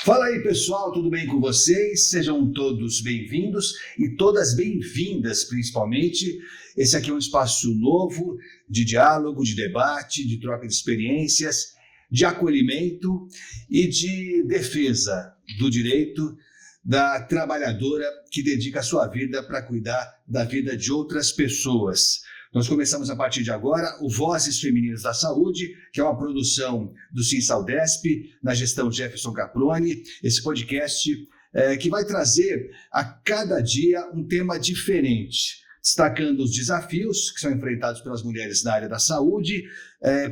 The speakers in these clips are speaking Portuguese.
Fala aí, pessoal, tudo bem com vocês? Sejam todos bem-vindos e todas bem-vindas, principalmente. Esse aqui é um espaço novo de diálogo, de debate, de troca de experiências, de acolhimento e de defesa do direito da trabalhadora que dedica a sua vida para cuidar da vida de outras pessoas. Nós começamos a partir de agora o Vozes Femininas da Saúde, que é uma produção do SimSaudesp, na gestão Jefferson Caproni, esse podcast que vai trazer a cada dia um tema diferente, destacando os desafios que são enfrentados pelas mulheres na área da saúde,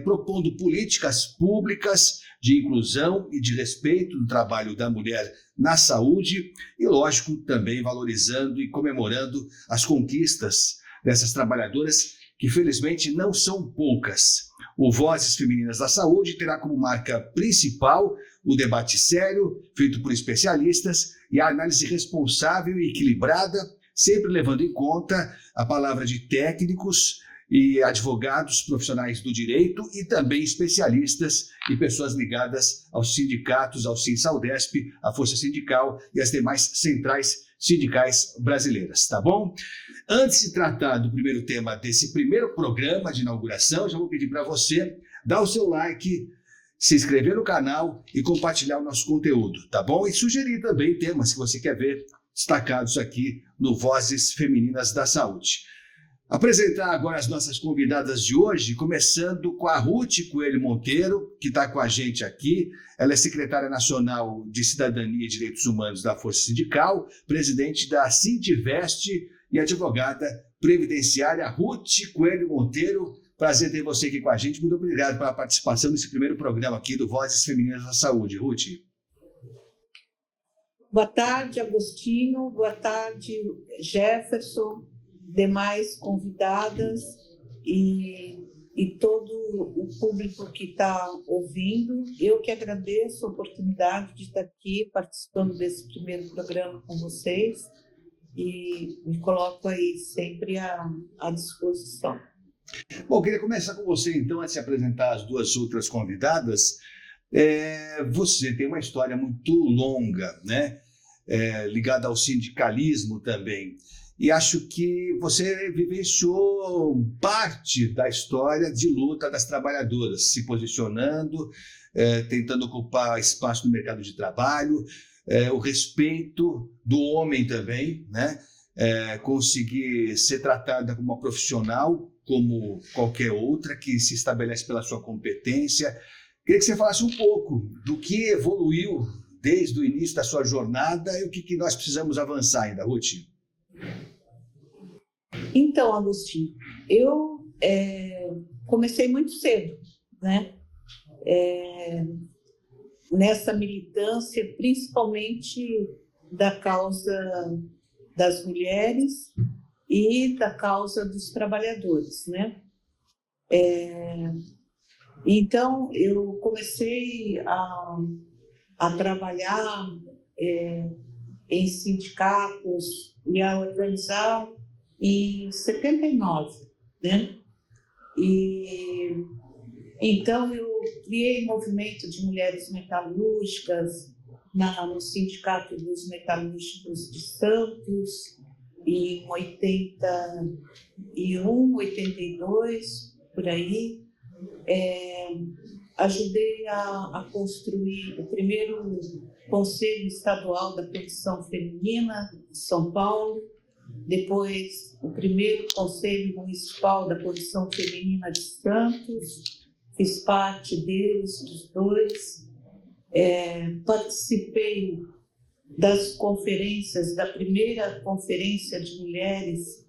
propondo políticas públicas de inclusão e de respeito do trabalho da mulher na saúde e, lógico, também valorizando e comemorando as conquistas dessas trabalhadoras, que felizmente não são poucas. O Vozes Femininas da Saúde terá como marca principal o debate sério, feito por especialistas, e a análise responsável e equilibrada, sempre levando em conta a palavra de técnicos e advogados profissionais do direito e também especialistas e pessoas ligadas aos sindicatos, ao SimSaudesp, à Força Sindical e às demais centrais sindicais brasileiras, tá bom? Antes de tratar do primeiro tema desse primeiro programa de inauguração, já vou pedir para você dar o seu like, se inscrever no canal e compartilhar o nosso conteúdo, tá bom? E sugerir também temas que você quer ver destacados aqui no Vozes Femininas da Saúde. Apresentar agora as nossas convidadas de hoje, começando com a Ruth Coelho Monteiro, que está com a gente aqui. Ela é secretária nacional de Cidadania e Direitos Humanos da Força Sindical, presidente da Sindivest e advogada previdenciária. Ruth Coelho Monteiro, prazer ter você aqui com a gente. Muito obrigado pela participação nesse primeiro programa aqui do Vozes Femininas da Saúde. Ruth. Boa tarde, Agostinho. Boa tarde, Jefferson, demais convidadas e todo o público que está ouvindo. Eu que agradeço a oportunidade de estar aqui participando desse primeiro programa com vocês e me coloco aí sempre à disposição. Bom, queria começar com você, então, antes de apresentar as duas outras convidadas. Você tem uma história muito longa, né? Ligada ao sindicalismo também. E acho que você vivenciou parte da história de luta das trabalhadoras, se posicionando, tentando ocupar espaço no mercado de trabalho, o respeito do homem também, né? Conseguir ser tratada como uma profissional, como qualquer outra, que se estabelece pela sua competência. Queria que você falasse um pouco do que evoluiu desde o início da sua jornada e o que nós precisamos avançar ainda, Ruth. Então, Agostinho, eu comecei muito cedo, né? Nessa militância, principalmente da causa das mulheres e da causa dos trabalhadores, né? Então, eu comecei a trabalhar em sindicatos e a organizar em 79, né? E então eu criei movimento de mulheres metalúrgicas no Sindicato dos Metalúrgicos de Santos em 81, 82, por aí. Ajudei a construir o primeiro Conselho Estadual da Condição Feminina de São Paulo, depois o primeiro Conselho Municipal da Condição Feminina de Santos, fiz parte deles, dos dois. Participei das conferências, da primeira conferência de mulheres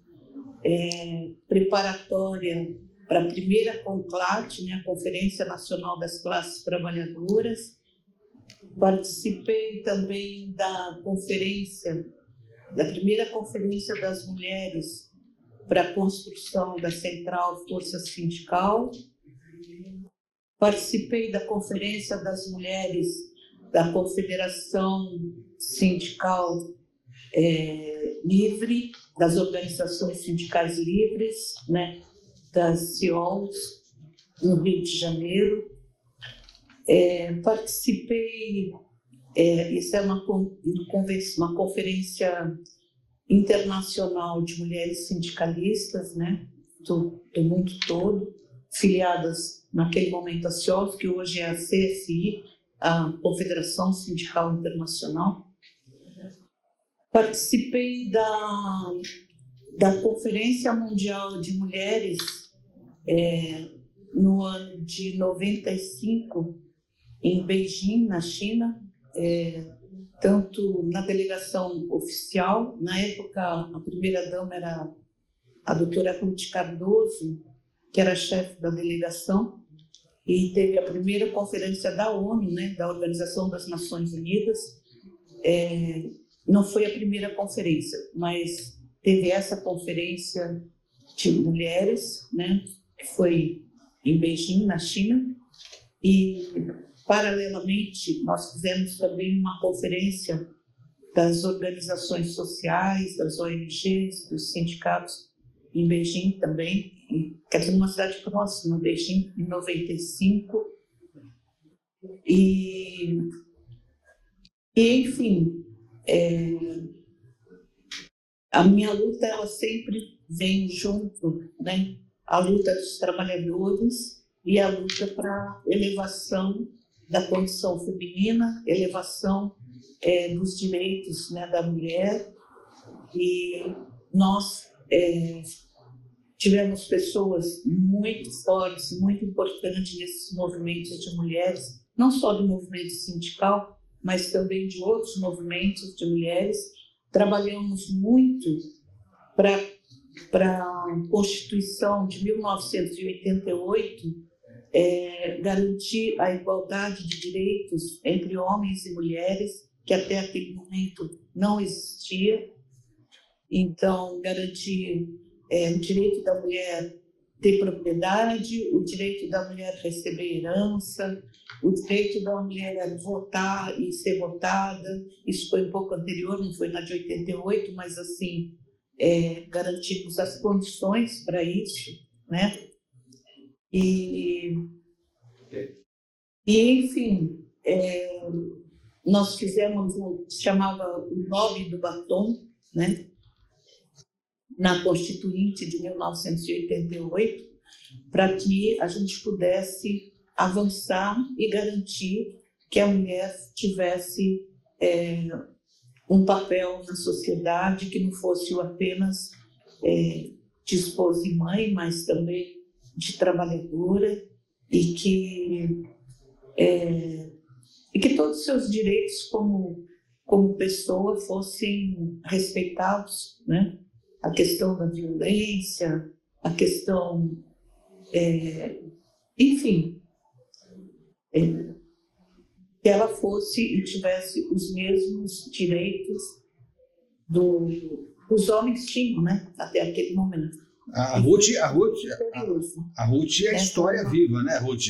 preparatória para a primeira CONCLAT, né, a Conferência Nacional das Classes Trabalhadoras. Participei também da primeira conferência das mulheres para a construção da Central Força Sindical. Participei da Conferência das Mulheres da Confederação Sindical Livre, das Organizações Sindicais Livres, né, das CIOLs, no Rio de Janeiro. Participei Isso é uma conferência internacional de mulheres sindicalistas, né, do mundo todo, filiadas naquele momento à CIOF, que hoje é a CSI, a Confederação Sindical Internacional. Participei da Conferência Mundial de Mulheres no ano de 95, em Beijing, na China, tanto na delegação oficial. Na época, a primeira-dama era a doutora Ruth Cardoso, que era chefe da delegação, e teve a primeira conferência da ONU, né, da Organização das Nações Unidas. Não foi a primeira conferência, mas teve essa conferência de mulheres, né, que foi em Beijing, na China, e, paralelamente, nós fizemos também uma conferência das organizações sociais, das ONGs, dos sindicatos, em Beijing também, quer dizer, numa cidade próxima, Beijing, em 95. E enfim, a minha luta, ela sempre vem junto, né? A luta dos trabalhadores e a luta para elevação da condição feminina, elevação dos direitos, né, da mulher. E nós tivemos pessoas muito fortes, muito importantes nesses movimentos de mulheres, não só do movimento sindical, mas também de outros movimentos de mulheres. Trabalhamos muito para a Constituição de 1988, garantir a igualdade de direitos entre homens e mulheres, que até aquele momento não existia. Então, garantir o direito da mulher ter propriedade, o direito da mulher receber herança, o direito da mulher votar e ser votada. Isso foi um pouco anterior, não foi na de 88, mas assim, garantimos as condições para isso, né? E enfim, nós fizemos o que se chamava o lobby do batom, né, na Constituinte de 1988, para que a gente pudesse avançar e garantir que a mulher tivesse um papel na sociedade que não fosse apenas de esposa e mãe, mas também de trabalhadora, e que todos os seus direitos como pessoa fossem respeitados, né? A questão da violência, a questão, enfim, que ela fosse e tivesse os mesmos direitos dos homens tinham, né? Até aquele momento. A Ruth é a história viva, né, Ruth?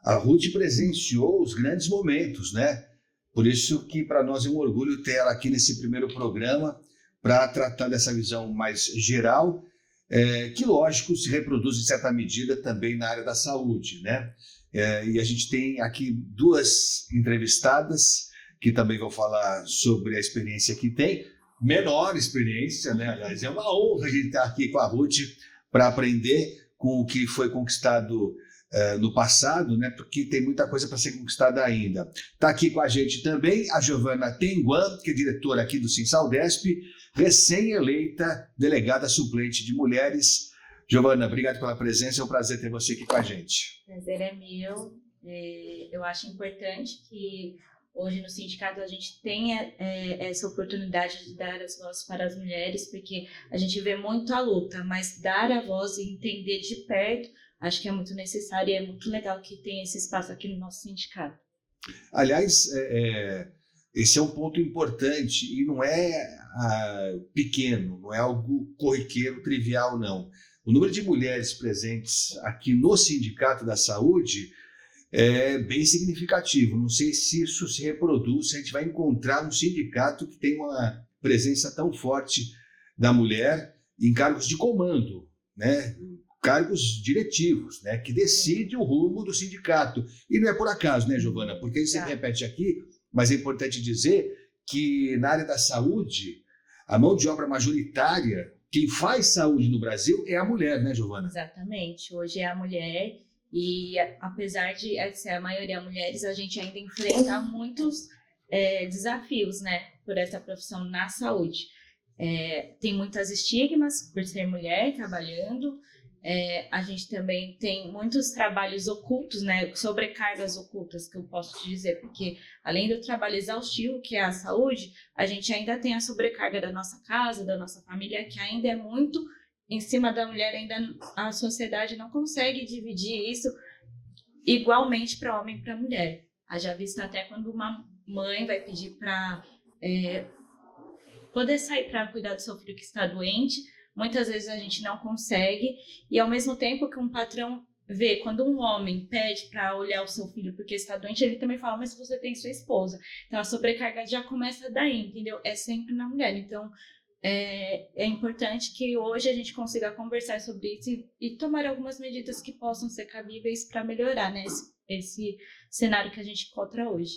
A Ruth presenciou os grandes momentos, né? Por isso que para nós é um orgulho ter ela aqui nesse primeiro programa, para tratar dessa visão mais geral, que, lógico, se reproduz em certa medida também na área da saúde, né? E a gente tem aqui duas entrevistadas que também vão falar sobre a experiência que tem, menor experiência, né? Aliás, é uma honra a gente estar aqui com a Ruth para aprender com o que foi conquistado no passado, né? Porque tem muita coisa para ser conquistada ainda. Está aqui com a gente também a Giovana Tenguan, que é diretora aqui do Sinsaldesp, recém-eleita delegada suplente de mulheres. Giovana, obrigado pela presença, é um prazer ter você aqui com a gente. O prazer é meu. Eu acho importante que hoje no sindicato a gente tenha essa oportunidade de dar as vozes para as mulheres, porque a gente vê muito a luta, mas dar a voz e entender de perto, acho que é muito necessário e é muito legal que tenha esse espaço aqui no nosso sindicato. Aliás, esse é um ponto importante e não é pequeno, não é algo corriqueiro, trivial, não. O número de mulheres presentes aqui no Sindicato da Saúde é bem significativo. Não sei se isso se reproduz, se a gente vai encontrar um sindicato que tem uma presença tão forte da mulher em cargos de comando, né? Cargos diretivos, né? Que decide o rumo do sindicato. E não é por acaso, né, Giovana? Porque você repete aqui, mas é importante dizer que na área da saúde, a mão de obra majoritária, quem faz saúde no Brasil é a mulher, né, Giovana? Exatamente. Hoje é a mulher e, apesar de ser a maioria mulheres, a gente ainda enfrenta muitos desafios, né, por essa profissão na saúde. Tem muitos estigmas por ser mulher trabalhando. A gente também tem muitos trabalhos ocultos, né, sobrecargas ocultas, que eu posso te dizer, porque além do trabalho exaustivo, que é a saúde, a gente ainda tem a sobrecarga da nossa casa, da nossa família, que ainda é muito em cima da mulher, ainda a sociedade não consegue dividir isso igualmente para homem e para mulher. Haja visto até quando uma mãe vai pedir para poder sair para cuidar do seu filho que está doente, muitas vezes a gente não consegue, e ao mesmo tempo que um patrão vê, quando um homem pede para olhar o seu filho porque está doente, ele também fala, mas você tem sua esposa. Então a sobrecarga já começa daí, entendeu? É sempre na mulher. Então é importante que hoje a gente consiga conversar sobre isso e tomar algumas medidas que possam ser cabíveis para melhorar, né, esse cenário que a gente encontra hoje.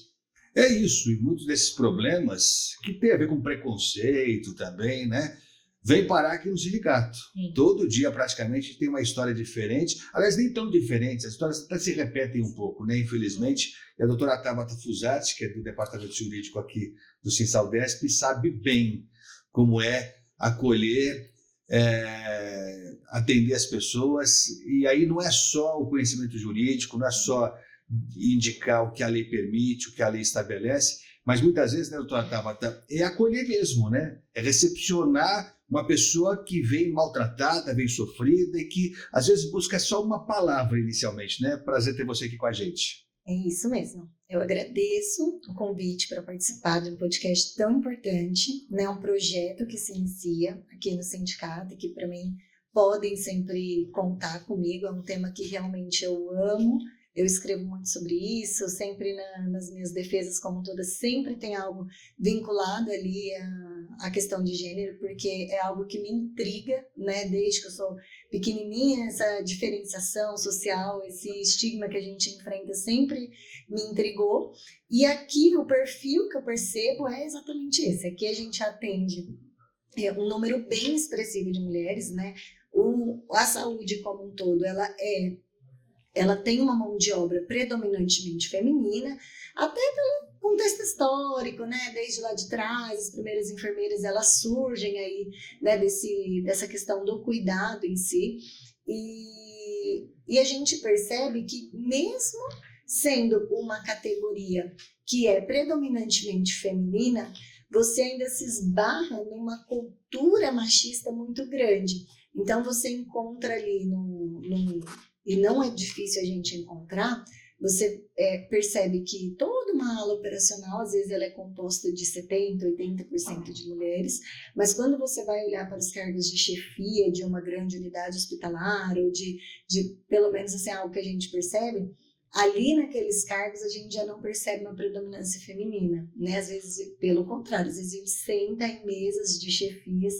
É isso, e muitos desses problemas que tem a ver com preconceito também, né? Vem parar aqui no sindicato. Sim. Todo dia, praticamente, tem uma história diferente. Aliás, nem tão diferentes, as histórias até se repetem um pouco, né? Infelizmente. E a doutora Tabata Fusati, que é do Departamento Jurídico aqui do Sinsaldesp, sabe bem como é acolher, atender as pessoas. E aí não é só o conhecimento jurídico, não é só indicar o que a lei permite, o que a lei estabelece, mas muitas vezes, né, doutora Tabata, é acolher mesmo, né? É recepcionar uma pessoa que vem maltratada, vem sofrida e que às vezes busca só uma palavra inicialmente, né? Prazer ter você aqui com a gente. É isso mesmo. Eu agradeço o convite para participar de um podcast tão importante, né? Um projeto que se inicia aqui no sindicato e que, para mim, podem sempre contar comigo. É um tema que realmente eu amo. Eu escrevo muito sobre isso, sempre nas minhas defesas como todas, sempre tem algo vinculado ali à questão de gênero, porque é algo que me intriga, né? Desde que eu sou pequenininha, essa diferenciação social, esse estigma que a gente enfrenta sempre me intrigou. E aqui o perfil que eu percebo é exatamente esse. Aqui a gente atende um número bem expressivo de mulheres, né? A saúde como um todo, ela tem uma mão de obra predominantemente feminina, até pelo contexto histórico, né? Desde lá de trás, as primeiras enfermeiras, elas surgem aí, né? Dessa questão do cuidado em si, e a gente percebe que mesmo sendo uma categoria que é predominantemente feminina, você ainda se esbarra numa cultura machista muito grande. Então você encontra ali e não é difícil a gente encontrar, você percebe que toda uma ala operacional, às vezes ela é composta de 70%, 80% de mulheres, mas quando você vai olhar para os cargos de chefia de uma grande unidade hospitalar, ou de pelo menos assim, algo que a gente percebe, ali naqueles cargos a gente já não percebe uma predominância feminina, né? Às vezes, pelo contrário, às vezes a gente senta em mesas de chefias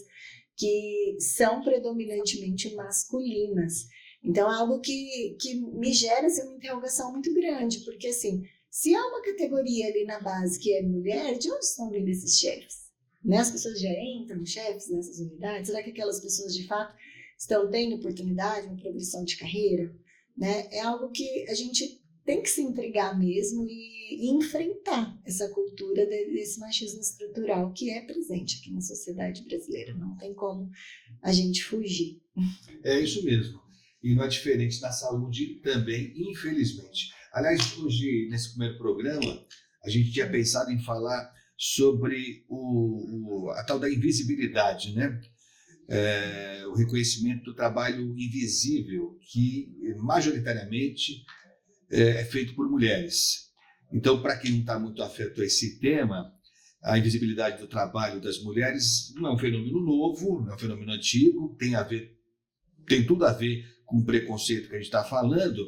que são predominantemente masculinas. Então, é algo que me gera assim, uma interrogação muito grande, porque assim, se há uma categoria ali na base que é mulher, de onde estão vindo esses chefes? Né? As pessoas já entram chefes nessas unidades? Será que aquelas pessoas de fato estão tendo oportunidade, uma progressão de carreira? Né? É algo que a gente tem que se intrigar mesmo e enfrentar essa cultura desse machismo estrutural que é presente aqui na sociedade brasileira. Não tem como a gente fugir. É isso mesmo. E não é diferente na saúde também, infelizmente. Aliás, hoje, nesse primeiro programa, a gente tinha pensado em falar sobre a tal da invisibilidade, né? O reconhecimento do trabalho invisível, que majoritariamente é feito por mulheres. Então, para quem não está muito afeto a esse tema, a invisibilidade do trabalho das mulheres não é um fenômeno novo, não é um fenômeno antigo, tem tudo a ver com o preconceito que a gente está falando,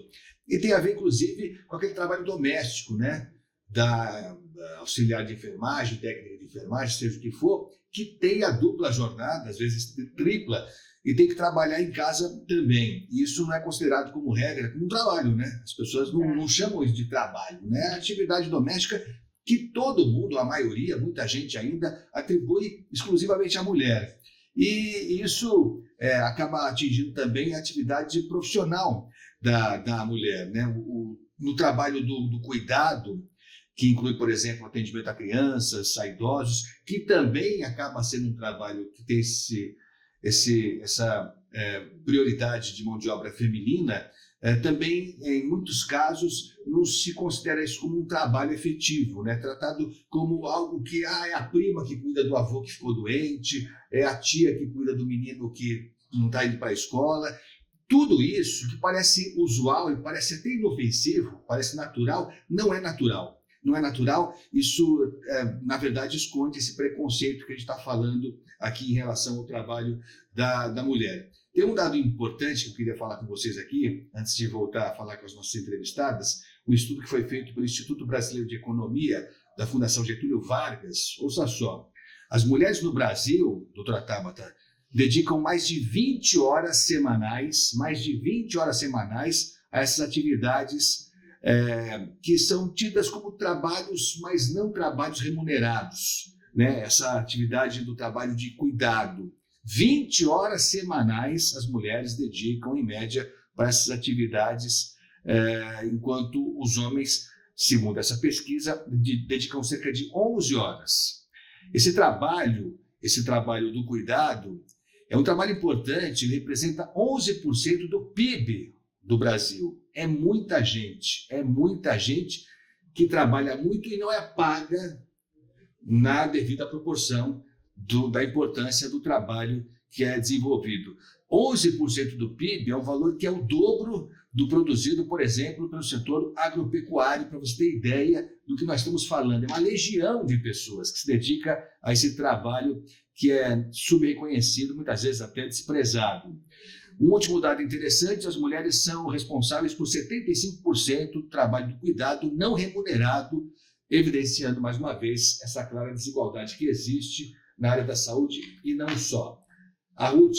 e tem a ver, inclusive, com aquele trabalho doméstico, né? Da auxiliar de enfermagem, técnica de enfermagem, seja o que for, que tem a dupla jornada, às vezes tripla, e tem que trabalhar em casa também. E isso não é considerado como regra, como um trabalho, né? As pessoas não chamam isso de trabalho, né? A atividade doméstica que todo mundo, a maioria, muita gente ainda, atribui exclusivamente à mulher. E isso acaba atingindo também a atividade profissional da mulher, né? No trabalho do cuidado, que inclui, por exemplo, atendimento a crianças, a idosos, que também acaba sendo um trabalho que tem essa prioridade de mão de obra feminina, também, em muitos casos, não se considera isso como um trabalho efetivo, né? Tratado como algo que é a prima que cuida do avô que ficou doente, é a tia que cuida do menino que não está indo para a escola. Tudo isso que parece usual e parece até inofensivo, parece natural, não é natural. Não é natural, isso, na verdade, esconde esse preconceito que a gente está falando aqui em relação ao trabalho da mulher. Tem um dado importante que eu queria falar com vocês aqui, antes de voltar a falar com as nossas entrevistadas, um estudo que foi feito pelo Instituto Brasileiro de Economia, da Fundação Getúlio Vargas. Ouça só, as mulheres no Brasil, doutora Tabata, dedicam mais de 20 horas semanais a essas atividades que são tidas como trabalhos, mas não trabalhos remunerados, né? Essa atividade do trabalho de cuidado. 20 horas semanais as mulheres dedicam, em média, para essas atividades, enquanto os homens, segundo essa pesquisa, dedicam cerca de 11 horas. Esse trabalho do cuidado é um trabalho importante, ele representa 11% do PIB do Brasil. É muita gente que trabalha muito e não é paga na devida proporção da importância do trabalho que é desenvolvido. 11% do PIB é um valor que é o dobro do produzido, por exemplo, pelo setor agropecuário, para você ter ideia do que nós estamos falando. É uma legião de pessoas que se dedica a esse trabalho que é subreconhecido, muitas vezes até desprezado. Um último dado interessante, as mulheres são responsáveis por 75% do trabalho do cuidado não remunerado, evidenciando mais uma vez essa clara desigualdade que existe na área da saúde e não só. A Ruth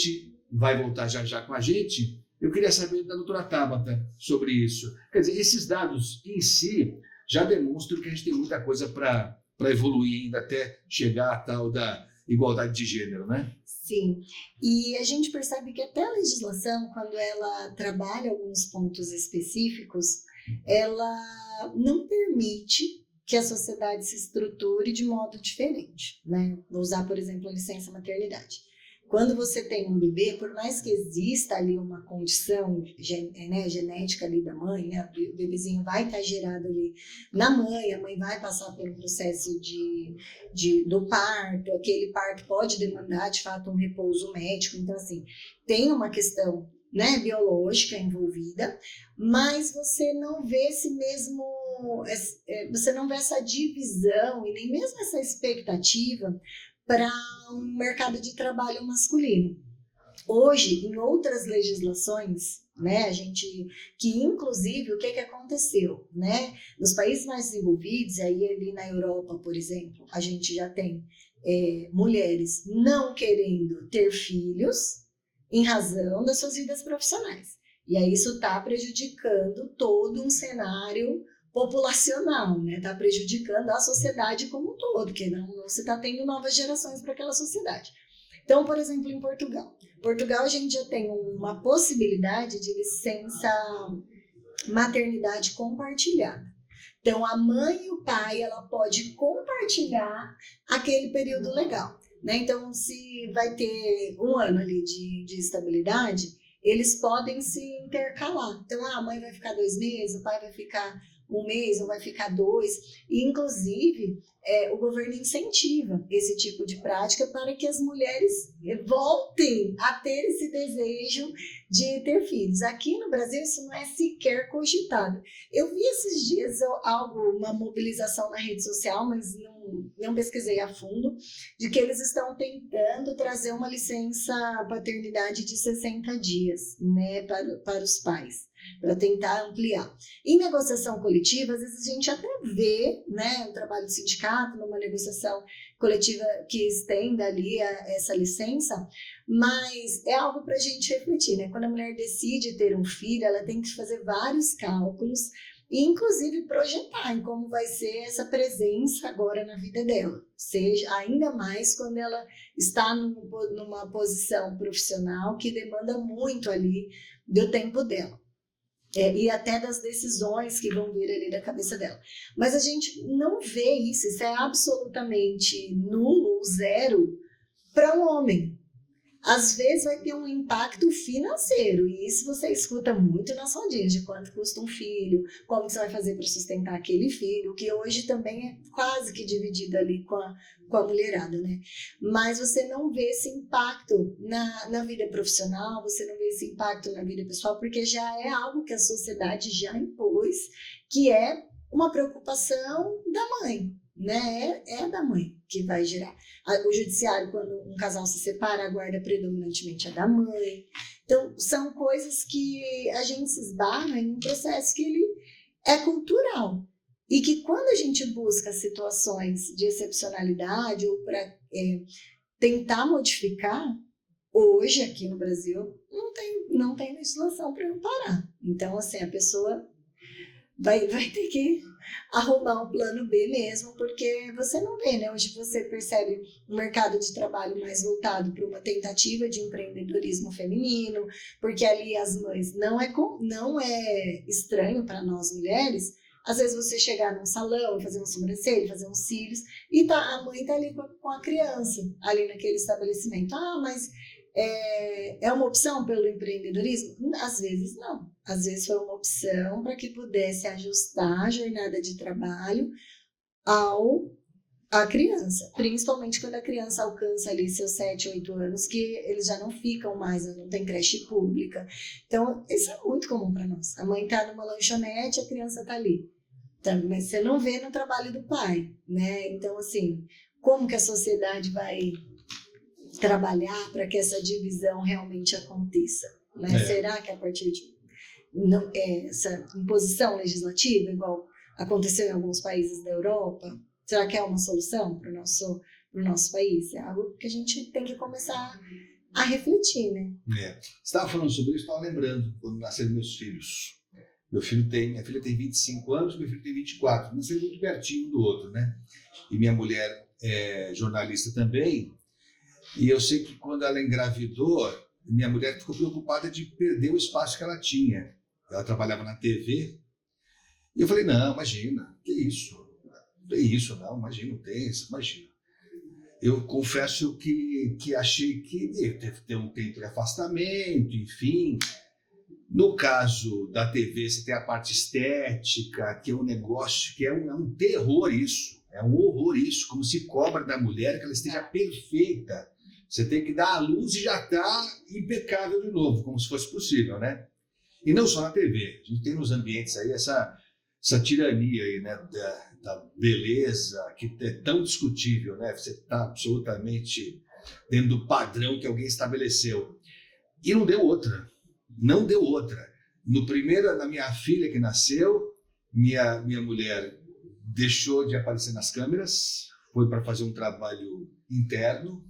vai voltar já com a gente. Eu queria saber da doutora Tabata sobre isso. Quer dizer, esses dados em si já demonstram que a gente tem muita coisa para evoluir ainda até chegar à tal da igualdade de gênero, né? Sim, e a gente percebe que até a legislação, quando ela trabalha alguns pontos específicos, ela não permite que a sociedade se estruture de modo diferente, né? Vou usar, por exemplo, a licença maternidade. Quando você tem um bebê, por mais que exista ali uma condição genética ali da mãe, né? O bebezinho vai estar gerado ali na mãe, a mãe vai passar pelo processo do parto, aquele parto pode demandar, de fato, um repouso médico. Então, assim, tem uma questão, né, biológica envolvida, mas você não vê você não vê essa divisão e nem mesmo essa expectativa para um mercado de trabalho masculino. Hoje, em outras legislações, né, que inclusive o que aconteceu, né, nos países mais desenvolvidos, aí ali na Europa, por exemplo, a gente já tem mulheres não querendo ter filhos em razão das suas vidas profissionais. E aí isso está prejudicando todo um cenário populacional, né? Está prejudicando a sociedade como um todo, porque não se está tendo novas gerações para aquela sociedade. Então, por exemplo, em Portugal a gente já tem uma possibilidade de licença maternidade compartilhada. Então, a mãe e o pai, ela pode compartilhar aquele período legal, né? Então, se vai ter um ano ali de estabilidade, eles podem se intercalar. Então, a mãe vai ficar 2 meses, o pai vai ficar 1 mês ou vai ficar 2, e inclusive o governo incentiva esse tipo de prática para que as mulheres voltem a ter esse desejo de ter filhos. Aqui no Brasil isso não é sequer cogitado. Eu vi esses dias uma mobilização na rede social, mas não pesquisei a fundo, de que eles estão tentando trazer uma licença paternidade de 60 dias, né, para os pais, para tentar ampliar. Em negociação coletiva, às vezes a gente até vê, né, um trabalho de sindicato, numa negociação coletiva que estenda ali essa licença, mas é algo para a gente refletir, né? Quando a mulher decide ter um filho, ela tem que fazer vários cálculos e inclusive projetar em como vai ser essa presença agora na vida dela, seja ainda mais quando ela está numa posição profissional que demanda muito ali do tempo dela. E até das decisões que vão vir ali da cabeça dela. Mas a gente não vê isso é absolutamente nulo, zero, para um homem. Às vezes vai ter um impacto financeiro, e isso você escuta muito nas rodinhas, de quanto custa um filho, como que você vai fazer para sustentar aquele filho, que hoje também é quase que dividido ali com a mulherada, né? Mas você não vê esse impacto na vida profissional, você não vê esse impacto na vida pessoal, porque já é algo que a sociedade já impôs, que é uma preocupação da mãe, né? É da mãe que vai gerar. O judiciário, quando um casal se separa, a guarda predominantemente é da mãe. Então, são coisas que a gente se esbarra em um processo que ele é cultural. E que quando a gente busca situações de excepcionalidade ou para tentar modificar, hoje aqui no Brasil não tem legislação para amparar. Então, assim, a pessoa vai ter que arrumar um plano B mesmo, porque você não vê, né? Hoje você percebe um mercado de trabalho mais voltado para uma tentativa de empreendedorismo feminino, porque ali as mães não é estranho para nós mulheres. Às vezes você chegar num salão e fazer uma sobrancelha, fazer uns cílios, e a mãe tá ali com a criança, ali naquele estabelecimento. Mas é uma opção pelo empreendedorismo? Às vezes não. Às vezes foi uma opção para que pudesse ajustar a jornada de trabalho à criança. Principalmente quando a criança alcança ali seus 7, 8 anos, que eles já não ficam mais, não tem creche pública. Então, isso é muito comum para nós. A mãe está numa lanchonete, a criança está ali. Então, mas você não vê no trabalho do pai, né? Então, assim, como que a sociedade vai trabalhar para que essa divisão realmente aconteça? Né? Será que a partir de essa imposição legislativa, igual aconteceu em alguns países da Europa, será que é uma solução para o nosso país? É algo que a gente tem que começar a refletir, né? Você estava falando sobre isso, estava lembrando quando nasceram meus filhos. Minha filha tem 25 anos, meu filho tem 24, nasceram muito pertinho um do outro, né? E minha mulher é jornalista também, e eu sei que quando ela engravidou, minha mulher ficou preocupada de perder o espaço que ela tinha. Ela trabalhava na TV, e eu falei, não, imagina, que isso? Não tem isso, não, imagina, não tem isso, imagina. Eu confesso que achei que deve ter um tempo de afastamento, enfim. No caso da TV, você tem a parte estética, que é um negócio, que é um terror isso, é um horror isso, como se cobra da mulher que ela esteja perfeita. Você tem que dar a luz e já está impecável de novo, como se fosse possível, né? E não só na TV, a gente tem nos ambientes aí essa tirania aí, né, da beleza, que é tão discutível, né? Você está absolutamente dentro do padrão que alguém estabeleceu. E não deu outra. Na minha filha que nasceu, minha mulher deixou de aparecer nas câmeras, foi para fazer um trabalho interno,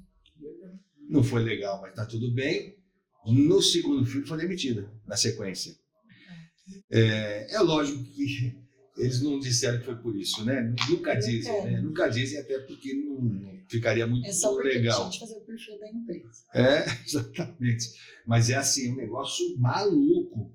não foi legal, mas está tudo bem. No segundo filho foi demitida, na sequência. É lógico que eles não disseram que foi por isso, né? Nunca dizem, né? Nunca dizem, até porque não ficaria muito legal. É só porque a gente fazer o perfil da empresa. Exatamente. Mas é assim, um negócio maluco,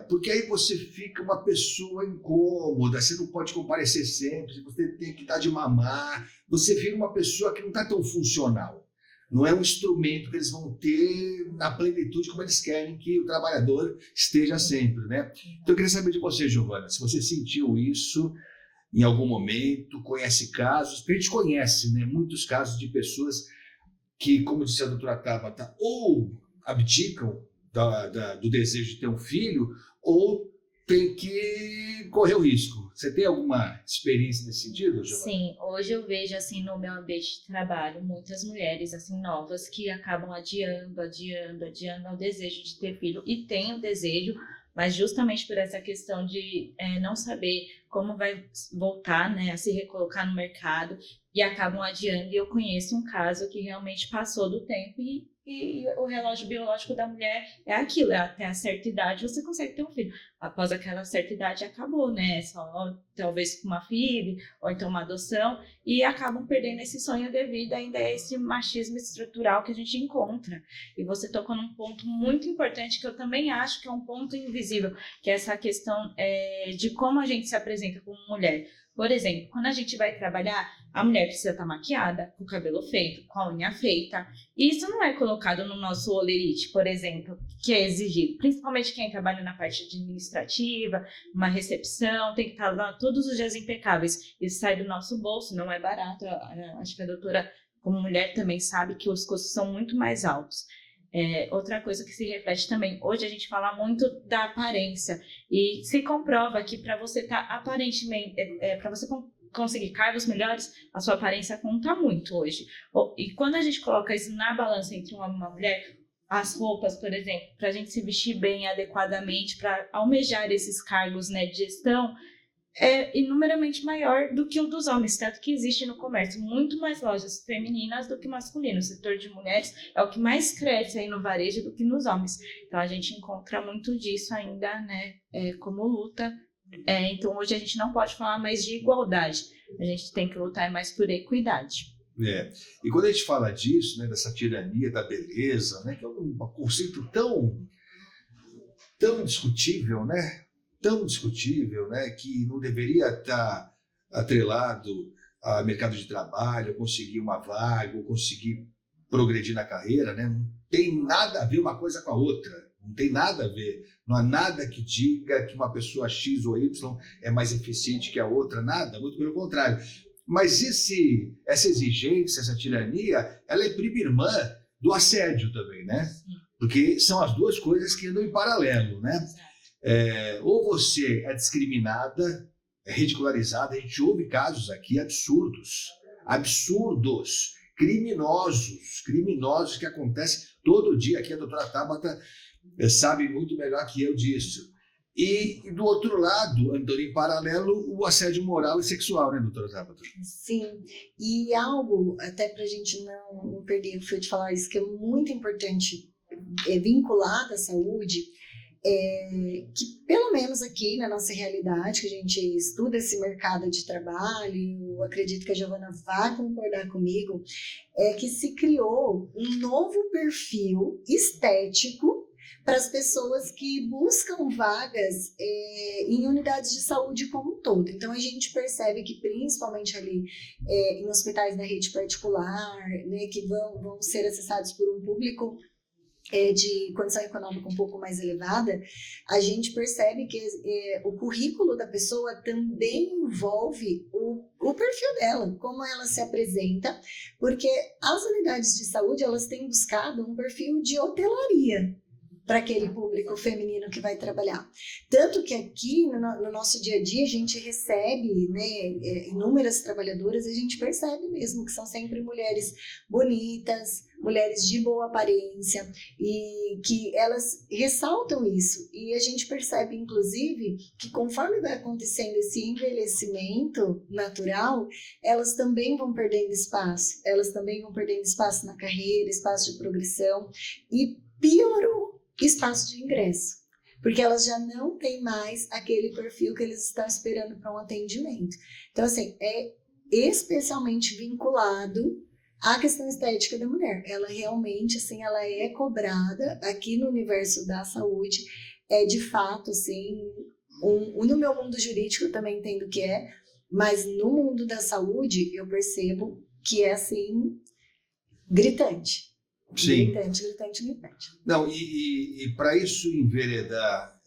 porque aí você fica uma pessoa incômoda, você não pode comparecer sempre, você tem que dar de mamar, você vira uma pessoa que não está tão funcional. Não é um instrumento que eles vão ter na plenitude como eles querem que o trabalhador esteja sempre, né? Então eu queria saber de você, Giovana, se você sentiu isso em algum momento, conhece casos, porque a gente conhece, né, muitos casos de pessoas que, como disse a doutora Tabata, ou abdicam do desejo de ter um filho, ou tem que correr o risco. Você tem alguma experiência nesse sentido, Giovana? Sim, hoje eu vejo assim no meu ambiente de trabalho muitas mulheres assim novas que acabam adiando o desejo de ter filho, e têm o desejo, mas justamente por essa questão de não saber como vai voltar, né, a se recolocar no mercado, e acabam adiando. E eu conheço um caso que realmente passou do tempo e e o relógio biológico da mulher é aquilo, é até a certa idade você consegue ter um filho. Após aquela certa idade acabou, né? Só talvez com uma filha, ou então uma adoção, e acabam perdendo esse sonho devido ainda a esse machismo estrutural que a gente encontra. E você tocou num ponto muito importante que eu também acho que é um ponto invisível, que é essa questão de como a gente se apresenta como mulher. Por exemplo, quando a gente vai trabalhar, a mulher precisa estar maquiada, com o cabelo feito, com a unha feita. E isso não é colocado no nosso holerite, por exemplo, que é exigido. Principalmente quem trabalha na parte administrativa, uma recepção, tem que estar lá todos os dias impecáveis. Isso sai do nosso bolso, não é barato. Acho que a doutora, como mulher, também sabe que os custos são muito mais altos. Outra coisa que se reflete também, hoje a gente fala muito da aparência e se comprova que para você estar aparentemente, para você conseguir cargos melhores, a sua aparência conta muito hoje. E quando a gente coloca isso na balança entre um homem e uma mulher, as roupas, por exemplo, para a gente se vestir bem adequadamente, para almejar esses cargos, né, de gestão, é inumeramente maior do que o dos homens, tanto que existe no comércio muito mais lojas femininas do que masculinas. O setor de mulheres é o que mais cresce aí no varejo do que nos homens. Então a gente encontra muito disso ainda, né, como luta. Então hoje a gente não pode falar mais de igualdade, a gente tem que lutar mais por equidade. E quando a gente fala disso, né, dessa tirania da beleza, né, que é um conceito tão discutível, né? Tão discutível, né, que não deveria estar atrelado a mercado de trabalho, conseguir uma vaga, ou conseguir progredir na carreira, né? Não tem nada a ver uma coisa com a outra, não tem nada a ver. Não há nada que diga que uma pessoa X ou Y é mais eficiente que a outra, nada, muito pelo contrário. Mas essa exigência, essa tirania, ela é prima irmã do assédio também, né? Porque são as duas coisas que andam em paralelo, né? Ou você é discriminada, é ridicularizada, a gente ouve casos aqui absurdos, criminosos que acontecem todo dia aqui. A doutora Tabata sabe muito melhor que eu disso. E do outro lado, andando em paralelo, o assédio moral e sexual, né, doutora Tabata? Sim, e algo, até para a gente não perder o fio de falar isso, que é muito importante, vinculado à saúde, que pelo menos aqui na nossa realidade, que a gente estuda esse mercado de trabalho, eu acredito que a Giovana vai concordar comigo, é que se criou um novo perfil estético para as pessoas que buscam vagas em unidades de saúde como um todo. Então, a gente percebe que, principalmente ali em hospitais da rede particular, né, que vão ser acessados por um público de condição econômica um pouco mais elevada, a gente percebe que o currículo da pessoa também envolve o perfil dela, como ela se apresenta, porque as unidades de saúde, elas têm buscado um perfil de hotelaria para aquele público feminino que vai trabalhar. Tanto que aqui, no nosso dia a dia, a gente recebe, né, inúmeras trabalhadoras, e a gente percebe mesmo que são sempre mulheres bonitas, mulheres de boa aparência, e que elas ressaltam isso. E a gente percebe, inclusive, que conforme vai acontecendo esse envelhecimento natural, elas também vão perdendo espaço. Elas também vão perdendo espaço na carreira, espaço de progressão, e piorou espaço de ingresso, porque elas já não têm mais aquele perfil que eles estão esperando para um atendimento. Então, assim, é especialmente vinculado à questão estética da mulher. Ela realmente, assim, ela é cobrada aqui no universo da saúde, de fato, assim, no meu mundo jurídico eu também entendo que mas no mundo da saúde eu percebo que é, assim, gritante. Sim. Gritante. Não, e para isso enveredar,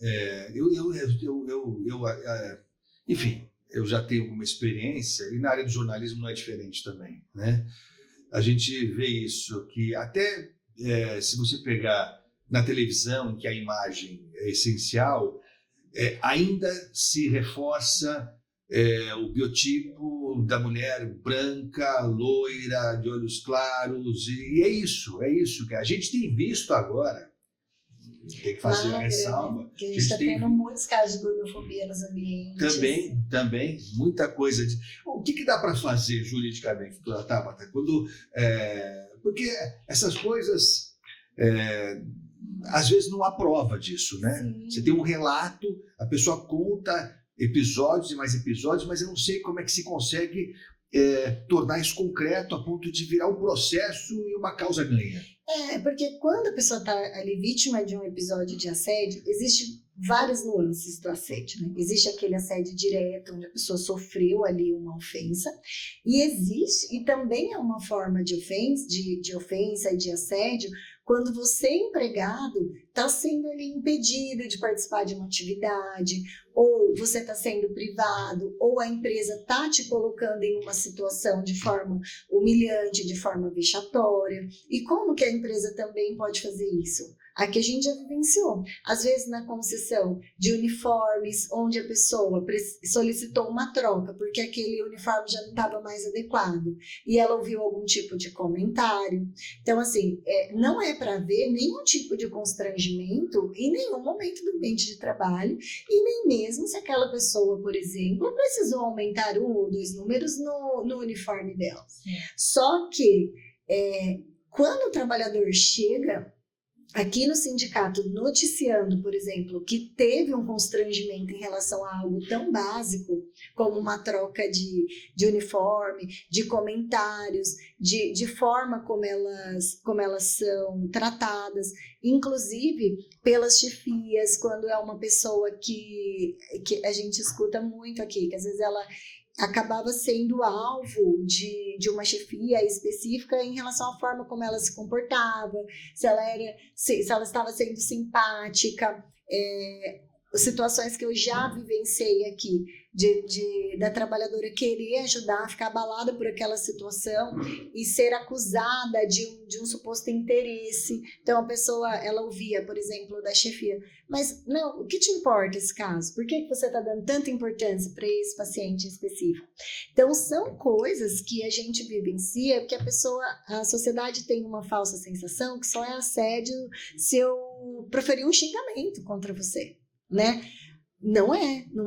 enfim, eu já tenho uma experiência, e na área do jornalismo não é diferente também, né? A gente vê isso, que até se você pegar na televisão, em que a imagem é essencial, ainda se reforça o biotipo da mulher branca, loira, de olhos claros, e é isso que a gente tem visto agora. Tem que fazer a ressalva. Né? Que a gente está tendo muitos casos de gordofobia nos ambientes. Também, muita coisa. O que dá para fazer juridicamente, doutora Tabata? Porque essas coisas às vezes não há prova disso, né? Sim. Você tem um relato, a pessoa conta episódios e mais episódios, mas eu não sei como é que se consegue tornar isso concreto a ponto de virar um processo e uma causa ganha. Porque quando a pessoa está ali vítima de um episódio de assédio, existe várias nuances do assédio, né? Existe aquele assédio direto, onde a pessoa sofreu ali uma ofensa, e também é uma forma de ofensa e de assédio, quando você, empregado, está sendo ali impedido de participar de uma atividade, ou você está sendo privado, ou a empresa está te colocando em uma situação de forma humilhante, de forma vexatória. E como que a empresa também pode fazer isso? Aqui a gente já vivenciou. Às vezes na concessão de uniformes, onde a pessoa solicitou uma troca, porque aquele uniforme já não estava mais adequado, e ela ouviu algum tipo de comentário. Então, assim, não é para haver nenhum tipo de constrangimento em nenhum momento do ambiente de trabalho, e nem mesmo se aquela pessoa, por exemplo, precisou aumentar 1 ou 2 números no uniforme dela. Só que quando o trabalhador chega aqui no sindicato noticiando, por exemplo, que teve um constrangimento em relação a algo tão básico como uma troca de uniforme, de comentários, de forma como elas são tratadas, inclusive pelas chefias, quando é uma pessoa que a gente escuta muito aqui, que às vezes ela acabava sendo alvo de uma chefia específica em relação à forma como ela se comportava, se ela estava sendo simpática, situações que eu já vivenciei aqui, da trabalhadora querer ajudar, ficar abalada por aquela situação e ser acusada de um suposto interesse. Então a pessoa, ela ouvia, por exemplo, da chefia, mas não, o que te importa esse caso? Por que você está dando tanta importância para esse paciente específico? Então são coisas que a gente vivencia, porque a sociedade tem uma falsa sensação que só é assédio se eu proferir um xingamento contra você, né? Não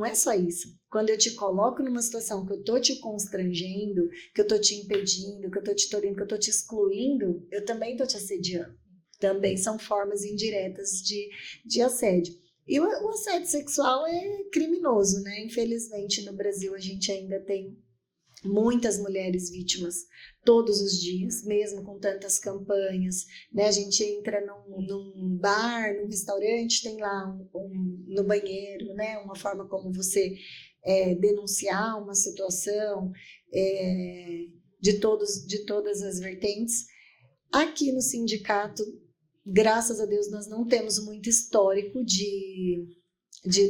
é só isso. Quando eu te coloco numa situação que eu tô te constrangendo, que eu tô te impedindo, que eu tô te tolhendo, que eu tô te excluindo, eu também tô te assediando. Também são formas indiretas de assédio. E o assédio sexual é criminoso, né? Infelizmente, no Brasil, a gente ainda tem muitas mulheres vítimas todos os dias, mesmo com tantas campanhas, né? A gente entra num bar, num restaurante, tem lá no banheiro, né? Uma forma como você denunciar uma situação de todas as vertentes. Aqui no sindicato, graças a Deus, nós não temos muito histórico de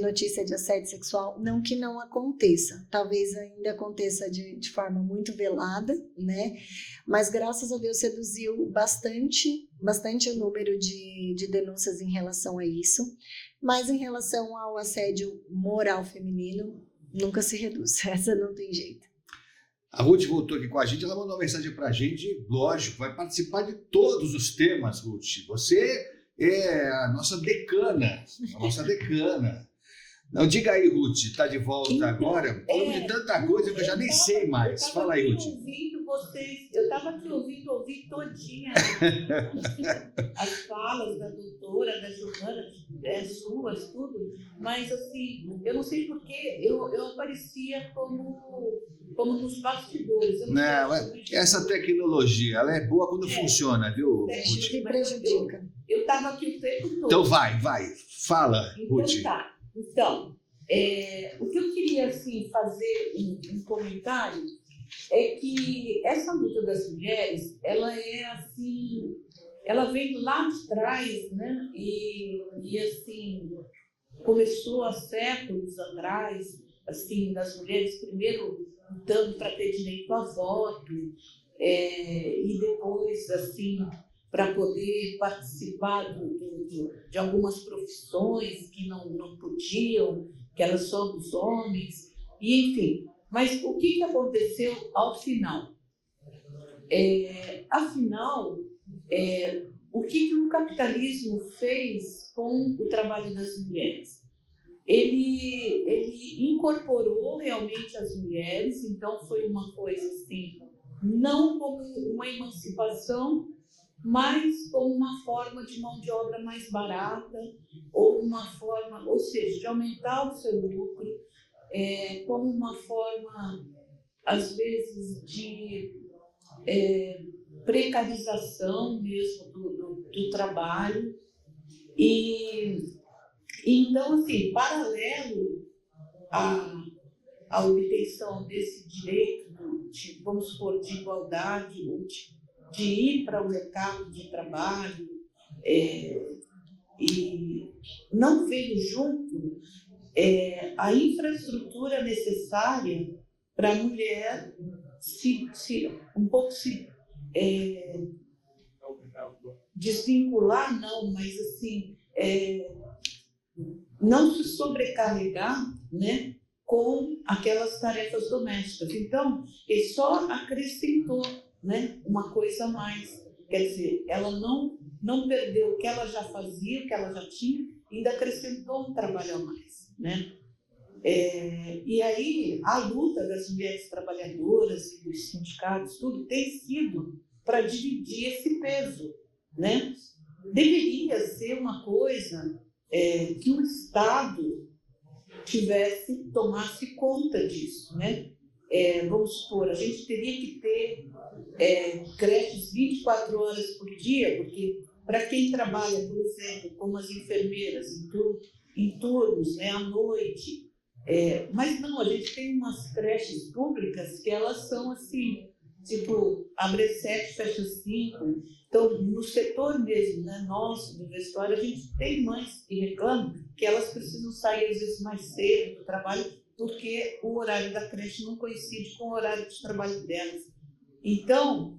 notícia de assédio sexual, não que não aconteça, talvez ainda aconteça de forma muito velada, né? Mas graças a Deus reduziu bastante o número de denúncias em relação a isso, mas em relação ao assédio moral feminino, nunca se reduz, essa não tem jeito. A Ruth voltou aqui com a gente, ela mandou uma mensagem para a gente, lógico, vai participar de todos os temas, Ruth. Você é a nossa decana, Não, diga aí, Ruth, está de volta então, agora? Falamos de tanta coisa que eu já nem sei mais. Fala aí, Ruth. Eu estava te ouvindo todinha as falas da doutora, da Giovana, suas, tudo, mas assim, eu não sei porquê, eu aparecia como nos bastidores. Não, essa tecnologia, ela é boa quando funciona, viu, Ruth? Que prejudica. Eu estava aqui o tempo todo. Então vai, fala, Ruth. Então tá. Então, o que eu queria assim, fazer um comentário é que essa luta das mulheres, ela é assim, ela vem lá de trás, né? E assim, começou há séculos atrás, assim, das mulheres primeiro lutando para ter direito a voto, e depois, assim, para poder participar de algumas profissões que não podiam, que eram só dos homens, e enfim. Mas o que aconteceu ao final? Afinal, o que o capitalismo fez com o trabalho das mulheres? Ele incorporou realmente as mulheres, então foi uma coisa assim, não como uma emancipação, mas como uma forma de mão de obra mais barata, ou uma forma, ou seja, de aumentar o seu lucro, como uma forma, às vezes, de precarização mesmo do trabalho. E então, assim, paralelo à obtenção desse direito, vamos supor, de igualdade, ou de ir para o mercado de trabalho, e não veio junto a infraestrutura necessária para a mulher um pouco se desvincular, não, mas assim, não se sobrecarregar, né, com aquelas tarefas domésticas. Então, ele só acrescentou, né, uma coisa a mais. Quer dizer, ela não perdeu o que ela já fazia, o que ela já tinha, e ainda acrescentou um trabalho a mais, né? E aí, a luta das mulheres trabalhadoras e dos sindicatos, tudo, tem sido para dividir esse peso, né? Deveria ser uma coisa que o Estado tomasse conta disso, né? Vamos supor, a gente teria que ter creches 24 horas por dia, porque para quem trabalha, por exemplo, como as enfermeiras, em turnos, né, à noite, mas não, a gente tem umas creches públicas que elas são assim, tipo, abre às 7, fecha às 5. Então, no setor mesmo, né, nosso, do vestuário, a gente tem mães que reclamam que elas precisam sair, às vezes, mais cedo do trabalho, porque o horário da creche não coincide com o horário de trabalho delas. Então,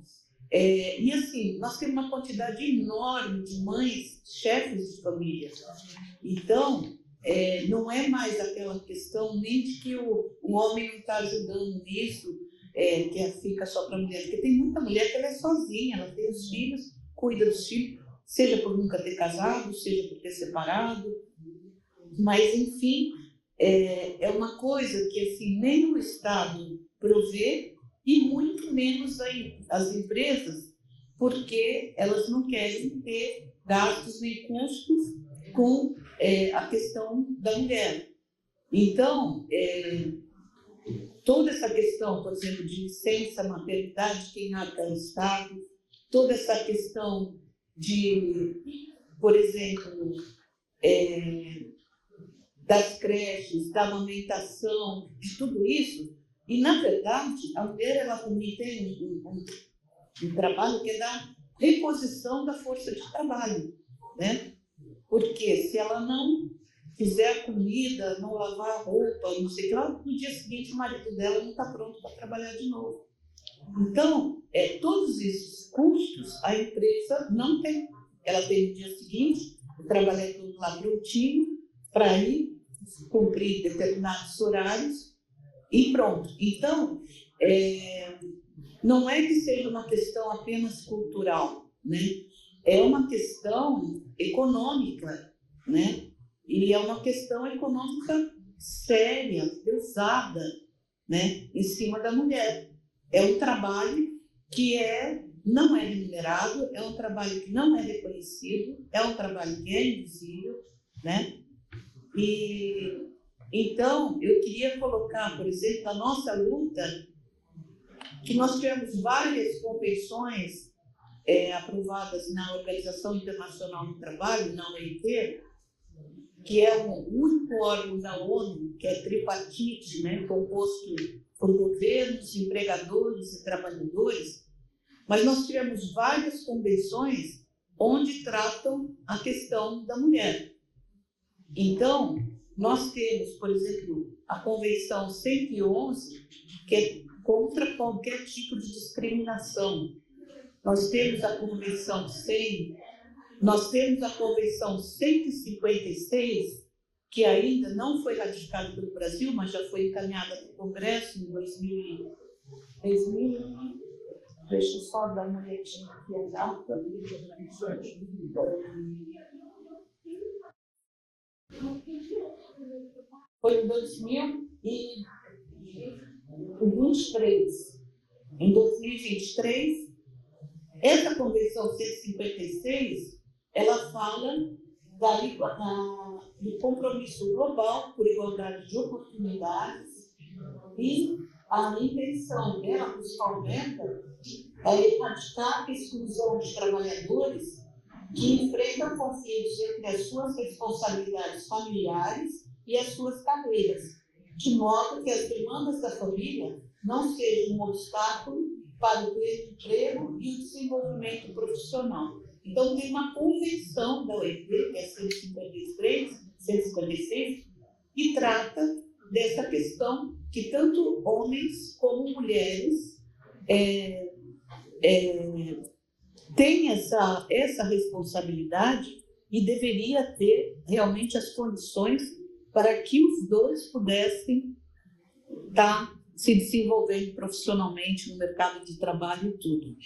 e assim, nós temos uma quantidade enorme de mães, chefes de família. Então, não é mais aquela questão nem de que o homem não está ajudando nisso, que fica só para a mulher, porque tem muita mulher que ela é sozinha, ela tem os filhos, cuida dos filhos, seja por nunca ter casado, seja por ter separado, mas enfim, é uma coisa que assim, nem o Estado provê e muito menos as empresas, porque elas não querem ter gastos nem custos com a questão da mulher. Então, toda essa questão, por exemplo, de licença maternidade, quem arca é o Estado, toda essa questão de, por exemplo, das creches, da amamentação, de tudo isso. E, na verdade, a mulher ela também tem um trabalho que é da reposição da força de trabalho, né? Porque se ela não fizer comida, não lavar a roupa, não sei o que lá, no dia seguinte o marido dela não está pronto para trabalhar de novo. Então, todos esses custos a empresa não tem. Ela tem no dia seguinte o trabalhador lá prontinho para ir cumprir determinados horários e pronto. Então, não é que seja uma questão apenas cultural, né? É uma questão econômica, né? E é uma questão econômica séria, pesada, né? Em cima da mulher. É um trabalho que não é remunerado, é um trabalho que não é reconhecido, é um trabalho que é invisível, né? E então eu queria colocar, por exemplo, a nossa luta, que nós tivemos várias convenções aprovadas na Organização Internacional do Trabalho, na OIT, que é o único órgão da ONU que é tripartite, né, composto por governos, empregadores e trabalhadores, mas nós tivemos várias convenções onde tratam a questão da mulher. Então, nós temos, por exemplo, a Convenção 111, que é contra qualquer tipo de discriminação. Nós temos a Convenção 100, nós temos a Convenção 156, que ainda não foi ratificada pelo Brasil, mas já foi encaminhada para o Congresso em 2000. Deixa eu só dar uma olhadinha aqui a data. Foi em 2023. Em 2023, Essa Convenção 156, ela fala do compromisso global por igualdade de oportunidades e a intenção dela, principalmente, é erradicar a exclusão de trabalhadores que enfrentam conflitos entre as suas responsabilidades familiares e as suas carreiras, de modo que as demandas da família não sejam um obstáculo para o pleno emprego e o desenvolvimento profissional. Então, tem uma convenção da OIT, que é a 156, que trata dessa questão que tanto homens como mulheres têm essa responsabilidade e deveria ter realmente as condições para que os dois pudessem estar se desenvolvendo profissionalmente no mercado de trabalho e tudo.